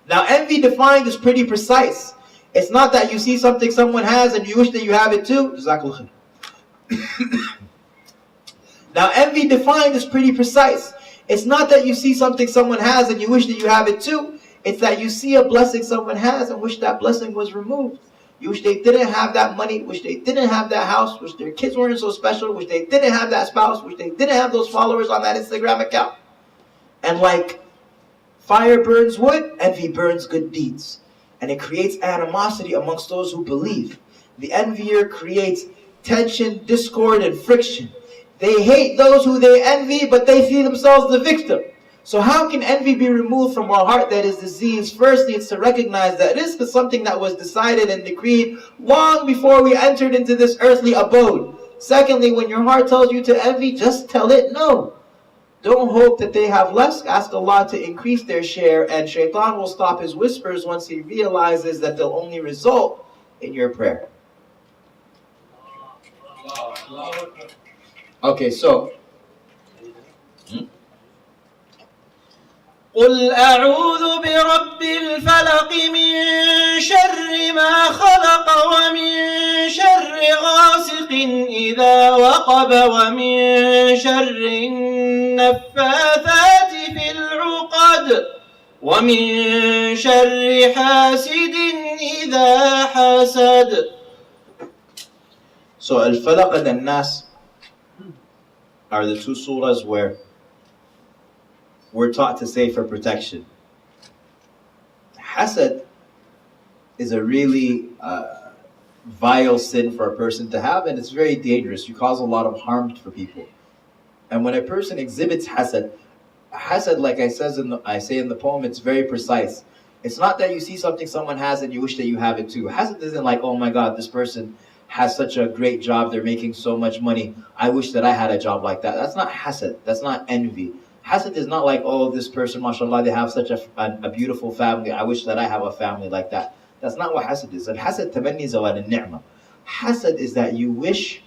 Now envy defined is pretty precise. It's not that you see something someone has and you wish that you have it too. Now envy defined is pretty precise. It's not that you see something someone has and you wish that you have it too. It's that you see a blessing someone has and wish that blessing was removed. You wish they didn't have that money, wish they didn't have that house, wish their kids weren't so special, wish they didn't have that spouse, wish they didn't have those followers on that Instagram account. And like fire burns wood, envy burns good deeds. And it creates animosity amongst those who believe. The envier creates tension, discord, and friction. They hate those who they envy, but they see themselves the victim. So how can envy be removed from a heart that is diseased? Firstly, it's to recognize that this is something that was decided and decreed long before we entered into this earthly abode. Secondly, when your heart tells you to envy, just tell it no. Don't hope that they have less. Ask Allah to increase their share, and shaitan will stop his whispers once he realizes that they'll only result in your prayer. Okay, so قُلْ أَعُوذُ بِرَبِّ الْفَلَقِ مِنْ شَرِّ مَا خَلَقَ وَمِنْ شَرِّ غَاسِقٍ إِذَا وَقَبَ وَمِنْ شَرِّ النَّفَّاثَاتِ فِي الْعُقَدِ وَمِنْ شَرِّ حَاسِدٍ إِذَا حَسَدَ. So Al-Falaq and Al-Nas are the two surahs where we're taught to say for protection. Hasad is a really vile sin for a person to have, and it's very dangerous. You cause a lot of harm for people. And when a person exhibits hasad, like I say in the poem, it's very precise. It's not that you see something someone has and you wish that you have it too. Hasad isn't like, oh my God, this person has such a great job, they're making so much money, I wish that I had a job like that. That's not hasad, that's not envy. Hasad is not like, oh, this person, mashallah, they have such a beautiful family, I wish that I have a family like that. That's not what hasad is. And hasad tamanni zawal al-ni'mah. Hasad is that you wish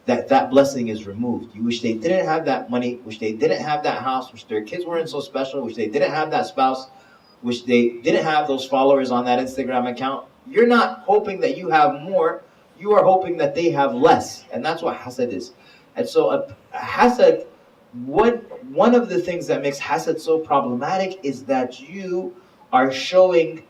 that that blessing is removed. You wish they didn't have that money, wish they didn't have that house, wish their kids weren't so special, wish they didn't have that spouse, wish they didn't have those followers on that Instagram account. You're not hoping that you have more, you are hoping that they have less. And that's what hasad is. And so a hasad, one of the things that makes hasad so problematic is that you are showing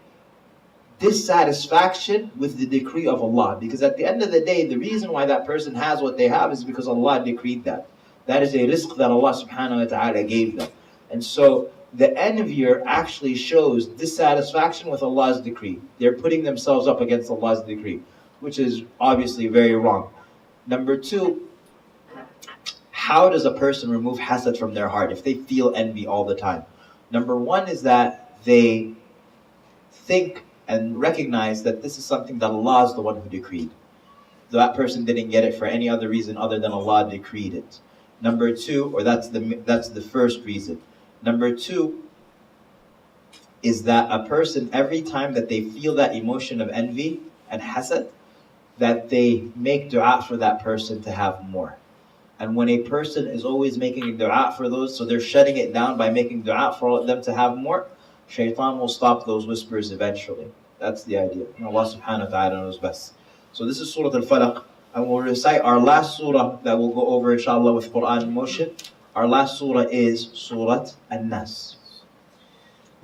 dissatisfaction with the decree of Allah. Because at the end of the day, the reason why that person has what they have is because Allah decreed that. That is a rizq that Allah subhanahu wa ta'ala gave them. And so the envier actually shows dissatisfaction with Allah's decree. They're putting themselves up against Allah's decree, which is obviously very wrong. Number two, how does a person remove hasad from their heart if they feel envy all the time? Number one is that they think and recognize that this is something that Allah is the one who decreed. That person didn't get it for any other reason other than Allah decreed it. Number two, or that's the first reason. Number two is that a person, every time that they feel that emotion of envy and hasad, that they make dua for that person to have more. And when a person is always making a dua for those, so they're shutting it down by making dua for them to have more, shaitan will stop those whispers eventually. That's the idea. And Allah subhanahu wa ta'ala knows best. So this is Surah Al-Falaq. and we'll recite our last surah that we'll go over inshallah with Quran in motion. Our last surah is Surah An-Nas.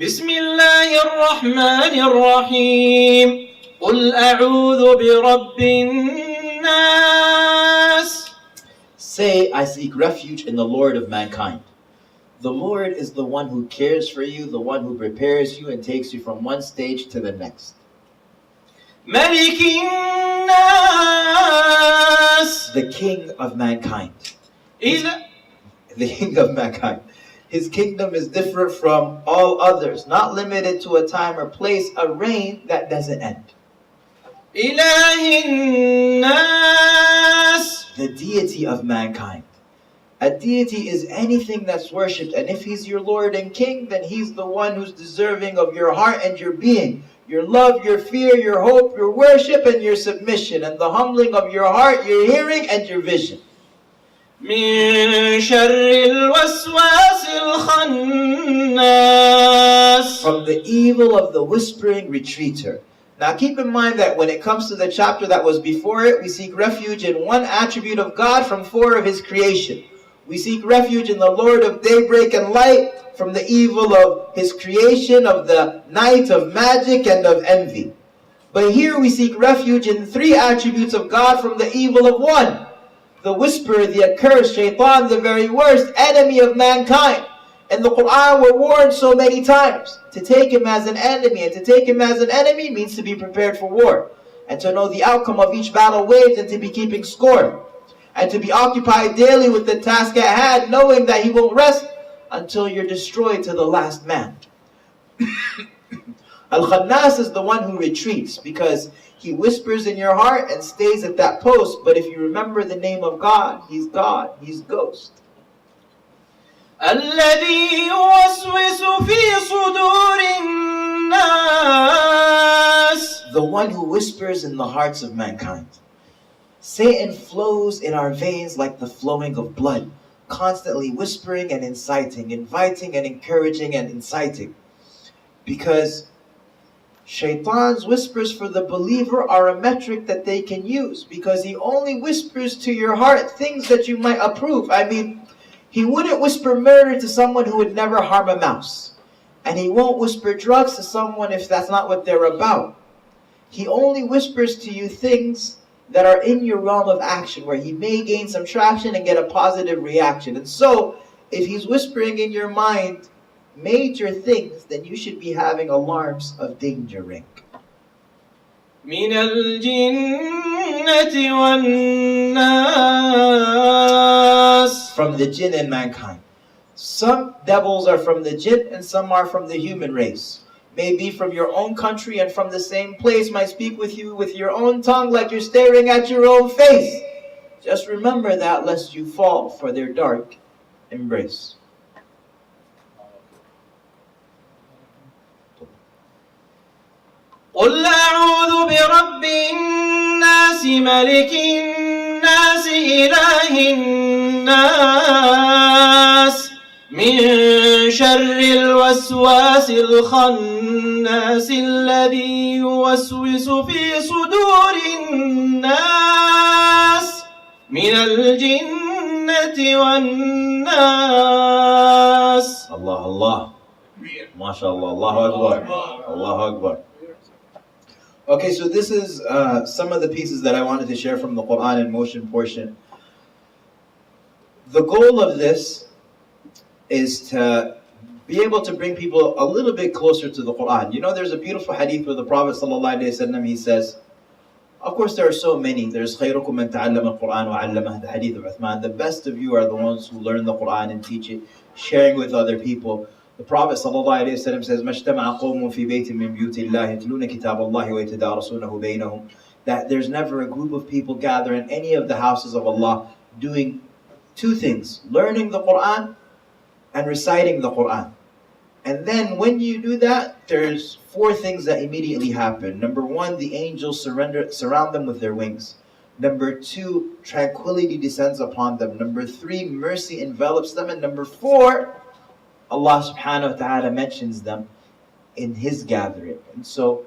بسم الله الرحمن الرحيم قل أعوذ برب الناس. Say, I seek refuge in the Lord of mankind. The Lord is the one who cares for you, the one who prepares you and takes you from one stage to the next. ملك الناس. The King of mankind. إذا The King of mankind. His kingdom is different from all others, not limited to a time or place, a reign that doesn't end. إله الناس. The deity of mankind. A deity is anything that's worshipped, and if he's your Lord and King, then he's the one who's deserving of your heart and your being, your love, your fear, your hope, your worship, and your submission, and the humbling of your heart, your hearing, and your vision. من شر الوسواس الخناس. From the evil of the whispering retreater. Now keep in mind that when it comes to the chapter that was before it, we seek refuge in one attribute of God from four of His creation. We seek refuge in the Lord of daybreak and light from the evil of His creation, of the night, of magic, and of envy. But here we seek refuge in three attributes of God from the evil of one. The whisperer, the accursed, shaitan, the very worst enemy of mankind. In the Quran we're warned so many times to take him as an enemy, and to take him as an enemy means to be prepared for war, and to know the outcome of each battle waged, and to be keeping score, and to be occupied daily with the task at hand, knowing that he won't rest until you're destroyed to the last man. Al-Khannas is the one who retreats, because he whispers in your heart and stays at that post, but if you remember the name of God, he's Ghost. الذي يوسوس في صدور الناس. The one who whispers in the hearts of mankind. Satan flows in our veins like the flowing of blood, constantly whispering and inciting, inviting and encouraging and inciting. Because Shaitan's whispers for the believer are a metric that they can use, because he only whispers to your heart things that you might approve. I mean, he wouldn't whisper murder to someone who would never harm a mouse. And he won't whisper drugs to someone if that's not what they're about. He only whispers to you things that are in your realm of action, where he may gain some traction and get a positive reaction. And so, if he's whispering in your mind major things, then you should be having alarms of danger ring. من الجنة والناس. From the jinn and mankind. Some devils are from the jinn and some are from the human race. Maybe from your own country and from the same place, might speak with you with your own tongue like you're staring at your own face. Just remember that, lest you fall for their dark embrace. قل أعوذ برب الناس ملك الناس إله الناس من شر الوسواس الخناس الذي يوسوس في صدور الناس من الجنة والناس. Allah, Allah. MashaAllah. Allahu Akbar. Allahu Akbar. Okay, so this is some of the pieces that I wanted to share from the Quran in motion portion. The goal of this is to be able to bring people a little bit closer to the Quran. You know, there's a beautiful hadith where the Prophet ﷺ, he says, of course there are so many. There's خَيْرُكُمْ مَنْ تَعَلَّمَ الْقُرْآنَ وَعَلَّمَهُ, the hadith of Uthman. The best of you are the ones who learn the Quran and teach it, sharing with other people. The Prophet ﷺ says, مَجْتَمَعَ قَوْمٌ فِي بَيْتٍ مِّن بِيُوتِ اللَّهِ يَتْلُونَ كِتَابَ اللَّهِ وَيَتَدَارَسُونَهُ بَيْنَهُم. That there's never a group of people gather in any of the houses of Allah doing two things: learning the Quran and reciting the Quran. And then when you do that, there's four things that immediately happen. Number one, the angels surround them with their wings. Number two, tranquility descends upon them. Number three, mercy envelops them. And number four, Allah subhanahu wa ta'ala mentions them in His gathering. And so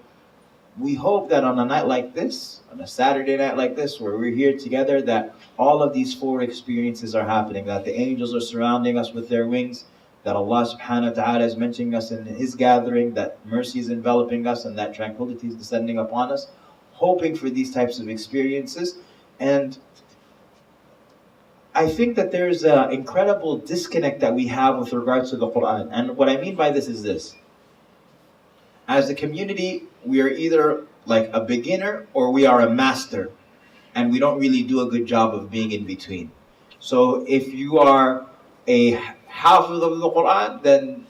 we hope that on a night like this, on a Saturday night like this, where we're here together, that all of these four experiences are happening, that the angels are surrounding us with their wings, that Allah subhanahu wa ta'ala is mentioning us in His gathering, that mercy is enveloping us, and that tranquility is descending upon us, hoping for these types of experiences. And I think that there's an incredible disconnect that we have with regards to the Quran. And what I mean by this is this. As a community, we are either like a beginner or we are a master. And we don't really do a good job of being in between. So if you are a hafiz of the Quran, then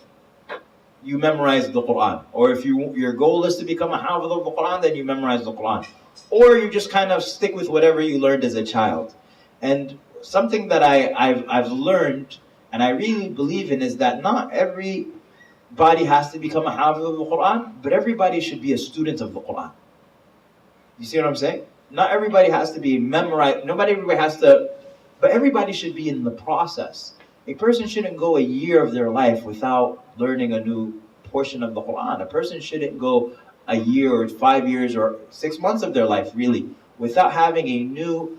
you memorize the Quran. Or if your goal is to become a hafiz of the Quran, then you memorize the Quran. Or you just kind of stick with whatever you learned as a child. And something that I've learned and I really believe in is that not everybody has to become a hafiz of the Quran, but everybody should be a student of the Quran. You see what I'm saying? Not everybody has to be memorized, everybody has to, but everybody should be in the process. A person shouldn't go a year of their life without learning a new portion of the Quran. A person shouldn't go a year or 5 years or 6 months of their life really without having a new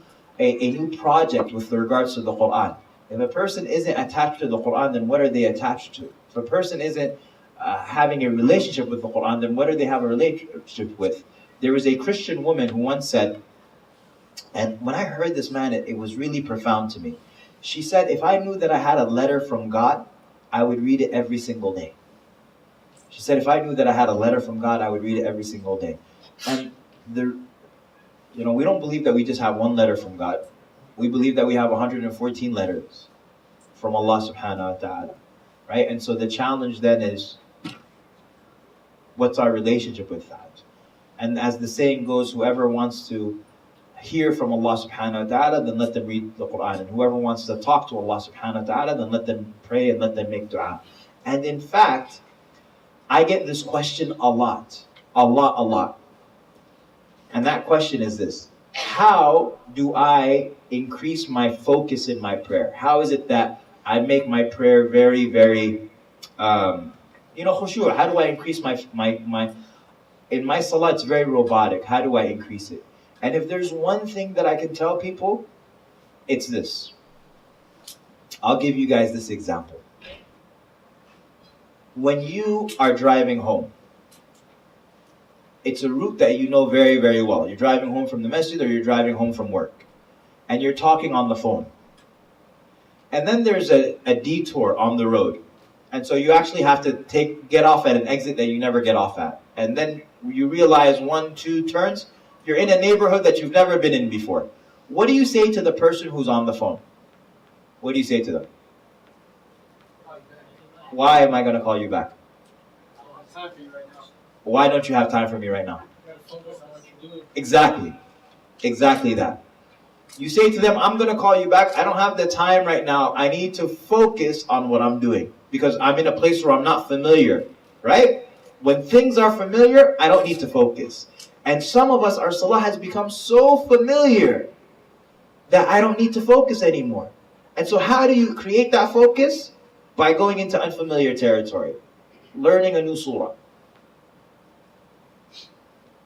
project with regards to the Quran. If a person isn't attached to the Quran, then what are they attached to? If a person isn't having a relationship with the Quran, then what do they have a relationship with? There was a Christian woman who once said, and when I heard this, man, it was really profound to me. She said, if I knew that I had a letter from God, I would read it every single day. She said, if I knew that I had a letter from God, I would read it every single day. And we don't believe that we just have one letter from God. We believe that we have 114 letters from Allah subhanahu wa ta'ala. Right? And so the challenge then is, what's our relationship with that? And as the saying goes, whoever wants to hear from Allah subhanahu wa ta'ala, then let them read the Quran. And whoever wants to talk to Allah subhanahu wa ta'ala, then let them pray and let them make dua. And in fact, I get this question a lot. And that question is this: how do I increase my focus in my prayer? How is it that I make my prayer very, very, khushu'? How do I increase my in my salah, it's very robotic. How do I increase it? And if there's one thing that I can tell people, it's this. I'll give you guys this example. When you are driving home, it's a route that you know very, very well. You're driving home from the masjid or you're driving home from work. And you're talking on the phone. And then there's a detour on the road. And so you actually have to get off at an exit that you never get off at. And then you realize 1, 2 turns, you're in a neighborhood that you've never been in before. What do you say to the person who's on the phone? What do you say to them? Why am I going to call you back? I don't have time for you right now. Why don't you have time for me right now? You gotta focus on what you're doing. Exactly that. You say to them, I'm going to call you back. I don't have the time right now. I need to focus on what I'm doing because I'm in a place where I'm not familiar, right? When things are familiar, I don't need to focus. And some of us, our salah has become so familiar that I don't need to focus anymore. And so how do you create that focus? By going into unfamiliar territory. Learning a new surah.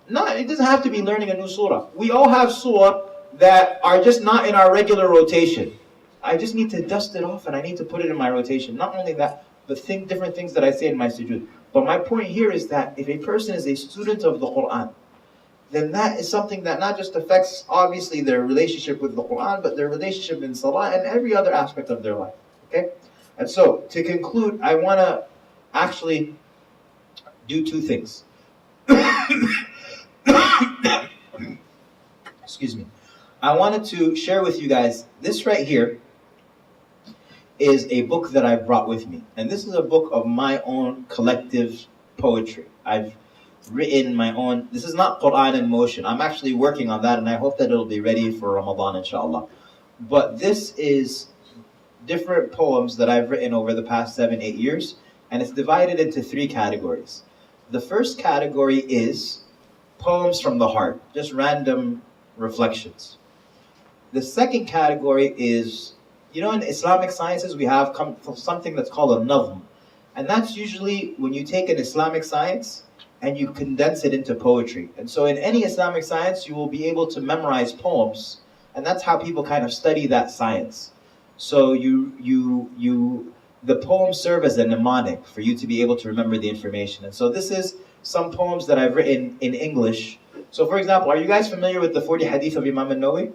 No, it doesn't have to be learning a new surah. We all have surah that are just not in our regular rotation. I just need to dust it off and I need to put it in my rotation. Not only that, but different things that I say in my sujood. But my point here is that if a person is a student of the Quran, then that is something that not just affects obviously their relationship with the Quran, but their relationship in salah and every other aspect of their life. Okay? And so, to conclude, I want to actually do 2 things. Excuse me. I wanted to share with you guys, this right here is a book that I've brought with me. And this is a book of my own collective poetry. I've written my own, this is not Quran in motion. I'm actually working on that and I hope that it'll be ready for Ramadan, inshallah. But this is different poems that I've written over the past 7-8 years. And it's divided into 3 categories. The first category is poems from the heart, just random reflections. The second category is, in Islamic sciences we have something that's called a nazm. And that's usually when you take an Islamic science and you condense it into poetry. And so in any Islamic science, you will be able to memorize poems, and that's how people kind of study that science. So the poems serve as a mnemonic for you to be able to remember the information. And so this is some poems that I've written in English. So for example, are you guys familiar with the 40 hadith of Imam al-Nawawi?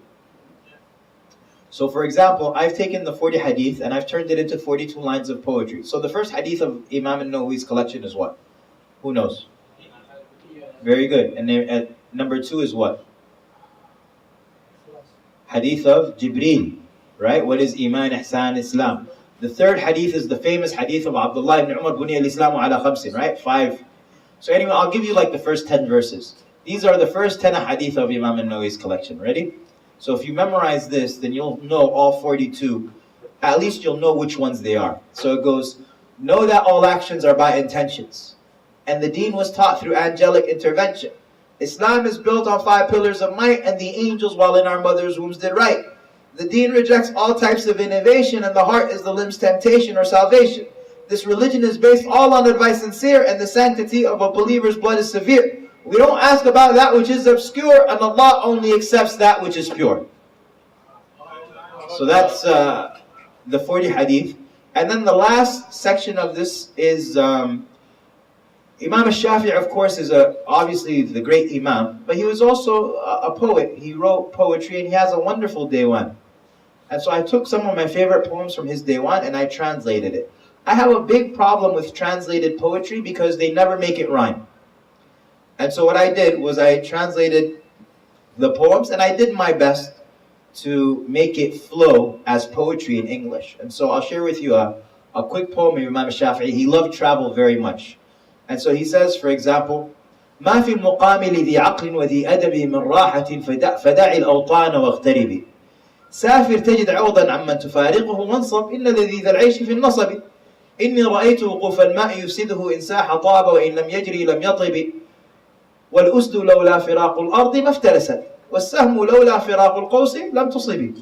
So for example, I've taken the 40 hadith and I've turned it into 42 lines of poetry. So the first hadith of Imam al-Nawawi's collection is what? Who knows? Very good. And then, number 2 is what? Hadith of Jibreel, right? What is Iman, Ihsan, Islam? The third hadith is the famous hadith of Abdullah ibn Umar, Buniya al-Islamu ala khamsin, right? 5. So anyway, I'll give you like the first 10 verses. These are the first 10 hadith of Imam al-Nawawi's collection. Ready? So if you memorize this, then you'll know all 42. At least you'll know which ones they are. So it goes, know that all actions are by intentions, and the deen was taught through angelic intervention. Islam is built on 5 pillars of might, and the angels while in our mother's wombs did right. The deen rejects all types of innovation, and the heart is the limb's temptation or salvation. This religion is based all on advice sincere, and the sanctity of a believer's blood is severe. We don't ask about that which is obscure, and Allah only accepts that which is pure. So that's the 40 hadith. And then the last section of this is Imam al-Shafi'i, of course, is obviously the great Imam, but he was also a poet. He wrote poetry, and he has a wonderful Diwan. And so I took some of my favorite poems from his Diwan and I translated it. I have a big problem with translated poetry because they never make it rhyme. And so what I did was I translated the poems, and I did my best to make it flow as poetry in English. And so I'll share with you a quick poem of Imam al-Shafi'i. He loved travel very much. And so he says, for example, ما في المقام لذي عقل وذي أدب من راحة فدع الأوطان واغتربي سافر تجد عوضا عمن تفارقه وانصب إن لذيذ العيش في النصب إني رأيت وقوف الماء يفسده إن ساح طاب وإن لم يجري لم يطب والأسد لولا فراق الأرض ما افترست والسهم لولا فراق القوس لم تصب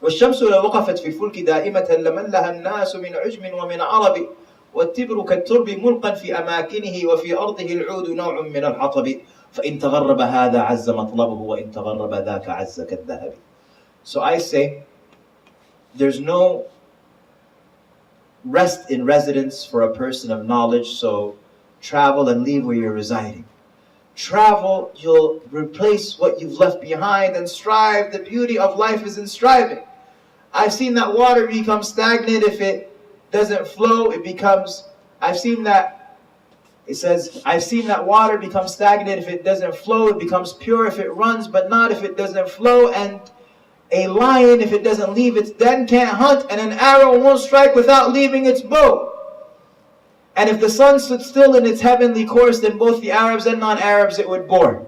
والشمس لو وقفت في الفلك دائمة لمن لها الناس من عجم ومن عرب والتبر كالترب ملقا في أماكنه وفي أرضه العود نوع من الحطب فإن تغرب هذا عز مطلبه وإن تغرب ذاك عز كالذهب. So I say, there's no rest in residence for a person of knowledge, so travel and leave where you're residing. Travel, you'll replace what you've left behind and strive. The beauty of life is in striving. I've seen that water become stagnant if it doesn't flow. I've seen that water become stagnant if it doesn't flow. It becomes pure if it runs, but not if it doesn't flow. And a lion, if it doesn't leave its den, can't hunt, and an arrow won't strike without leaving its bow. And if the sun stood still in its heavenly course, then both the Arabs and non-Arabs it would bore.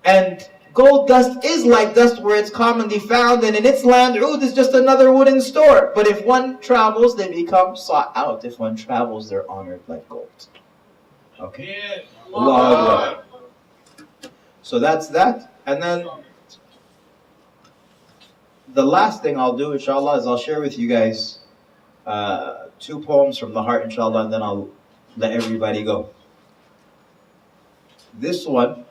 And gold dust is like dust where it's commonly found, and in its land, oud is just another wooden store. But if one travels, they become sought out. If one travels, they're honored like gold. Okay? Allah Akbar. So that's that. And then the last thing I'll do, inshallah, is I'll share with you guys 2 poems from the heart, inshallah, and then I'll let everybody go. This one,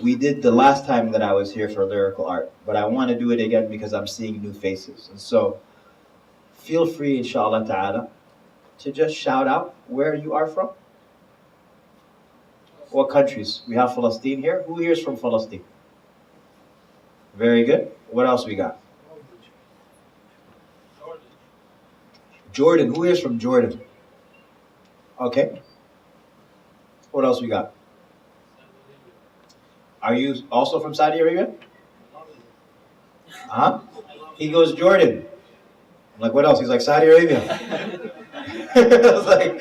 we did the last time that I was here for lyrical art, but I want to do it again because I'm seeing new faces. And so, feel free, inshallah ta'ala, to just shout out where you are from. What countries? We have Palestine here. Who here is from Palestine? Very good. What else we got? Jordan. Who here is from Jordan? Okay. What else we got? Are you also from Saudi Arabia? Huh? He goes Jordan. I'm like, what else? He's like, Saudi Arabia. I was like,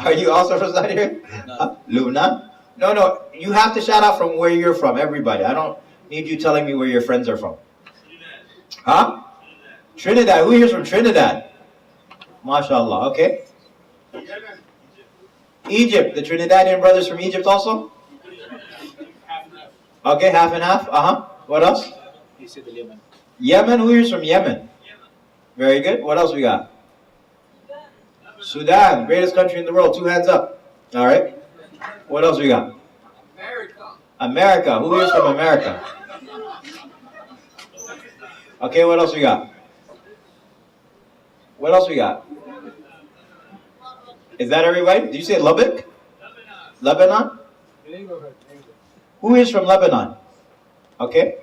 are you also from Saudi Arabia? Lebanon? No. You have to shout out from where you're from, everybody. I don't need you telling me where your friends are from. Huh? Trinidad. Who here's from Trinidad? MashaAllah. Okay. Egypt. The Trinidadian brothers from Egypt also? Okay, half and half. What else? He said Yemen. Yemen. Who here's from Yemen? Very good. What else we got? Sudan. Greatest country in the world. 2 hands up. All right. What else we got? America. America. Who is from America? Okay, what else we got? What else we got? Is that everybody? Did you say Lubbock? Lebanon? Neighborhood. Who is from Lebanon? Okay.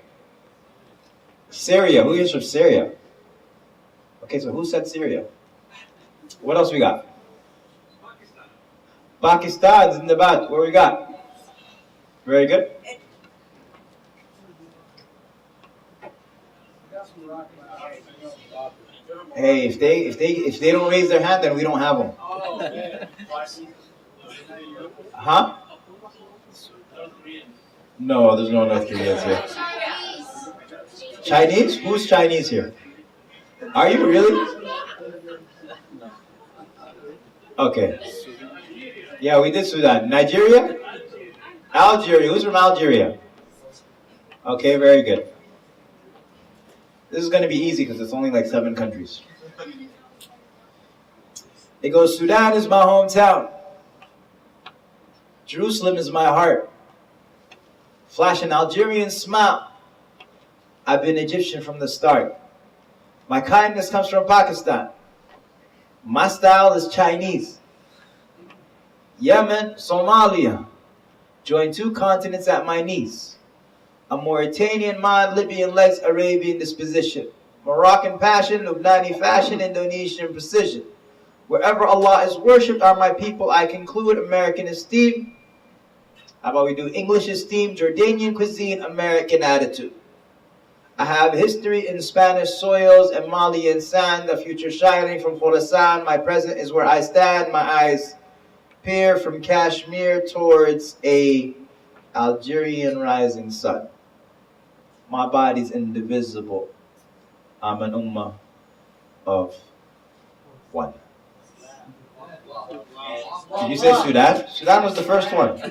Syria. Who is from Syria? Okay, so who said Syria? What else we got? Pakistan's in the back. What we got? Very good. Hey, if they don't raise their hand, then we don't have them. Oh, man. Huh? No, there's no North Koreans here. Chinese? Who's Chinese here? Are you really? Okay. Yeah, we did Sudan. Nigeria? Algeria. Who's from Algeria? Okay, very good. This is going to be easy because it's only like 7 countries. It goes, Sudan is my hometown. Jerusalem is my heart. Flash an Algerian smile. I've been Egyptian from the start. My kindness comes from Pakistan. My style is Chinese. Yemen, Somalia. Join 2 continents at my knees. A Mauritanian mind, Libyan legs, Arabian disposition. Moroccan passion, Lebanese fashion, Indonesian precision. Wherever Allah is worshipped are my people, I conclude American esteem. How about we do English esteem, Jordanian cuisine, American attitude. I have history in Spanish soils and Malian sand, a future shining from Khorasan. My present is where I stand, my eyes peer from Kashmir towards a Algerian rising sun. My body's indivisible. I'm an ummah of one. Did you say Sudan? Sudan was the first one.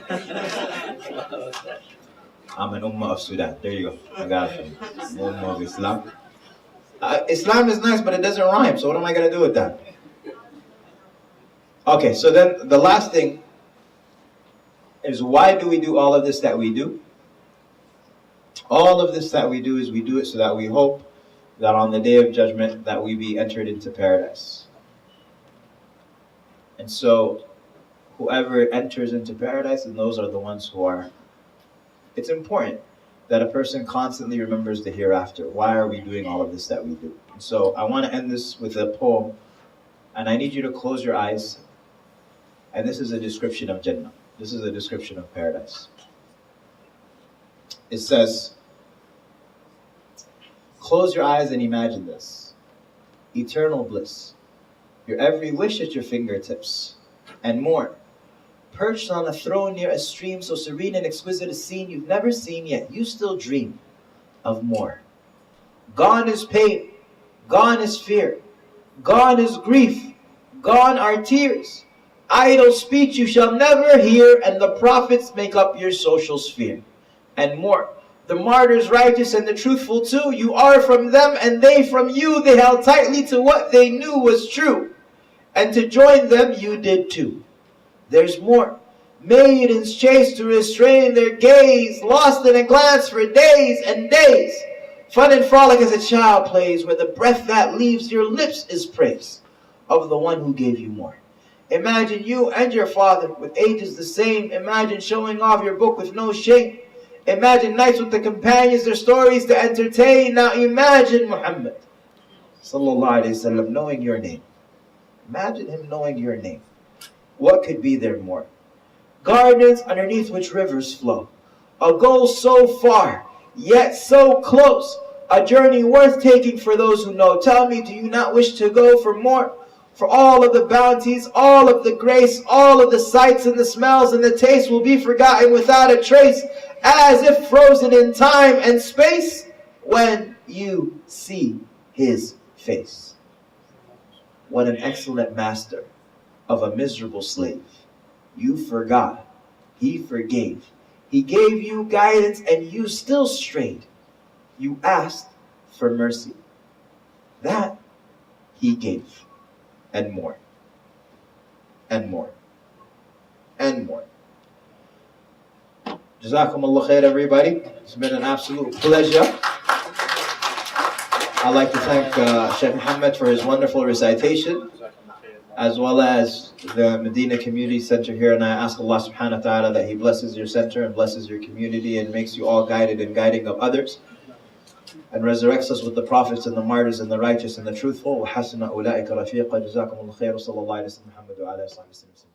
I'm an ummah of Sudan. There you go. I got it. Ummah of Islam. Islam is nice, but it doesn't rhyme. So what am I going to do with that? Okay, so then the last thing is, why do we do all of this that we do? All of this that we do is we do it so that we hope that on the day of judgment that we be entered into paradise. And so whoever enters into paradise, and those are the ones who are, it's important that a person constantly remembers the hereafter. Why are we doing all of this that we do? And so I want to end this with a poem, and I need you to close your eyes. And this is a description of Jannah. This is a description of paradise. It says, close your eyes and imagine this. Eternal bliss. Your every wish at your fingertips. And more. Perched on a throne near a stream so serene and exquisite a scene you've never seen yet. You still dream of more. Gone is pain. Gone is fear. Gone is grief. Gone are tears. Idle speech you shall never hear, and the prophets make up your social sphere. And more. The martyrs righteous and the truthful too. You are from them and they from you. They held tightly to what they knew was true. And to join them you did too. There's more. Maidens chased to restrain their gaze, lost in a glance for days and days. Fun and frolic as a child plays, where the breath that leaves your lips is praise of the one who gave you more. Imagine you and your father with ages the same. Imagine showing off your book with no shame. Imagine nights with the companions, their stories to entertain. Now imagine Mohammed sallallahu alaihi wasallam knowing your name. Imagine him knowing your name. What could be there more? Gardens underneath which rivers flow. A goal so far, yet so close. A journey worth taking for those who know. Tell me, do you not wish to go for more? For all of the bounties, all of the grace, all of the sights and the smells and the taste will be forgotten without a trace, as if frozen in time and space when you see his face. What an excellent master of a miserable slave. You forgot, he forgave. He gave you guidance and you still strayed. You asked for mercy. That he gave. And more. And more. And more. Jazakumullah khair, everybody. It's been an absolute pleasure. I'd like to thank Sheikh Mohammed for his wonderful recitation, as well as the Medina Community Center here. And I ask Allah subhanahu wa ta'ala that He blesses your center and blesses your community and makes you all guided and guiding of others, and resurrects us with the prophets and the martyrs and the righteous and the truthful. وَحَسُنَ أُولَٰئِكَ رَفِيقًا. جَزَاكُمُ اللَّهُ خَيْرًا. صلى الله عليه وسلم محمد وعلى آله وصحبه وسلم.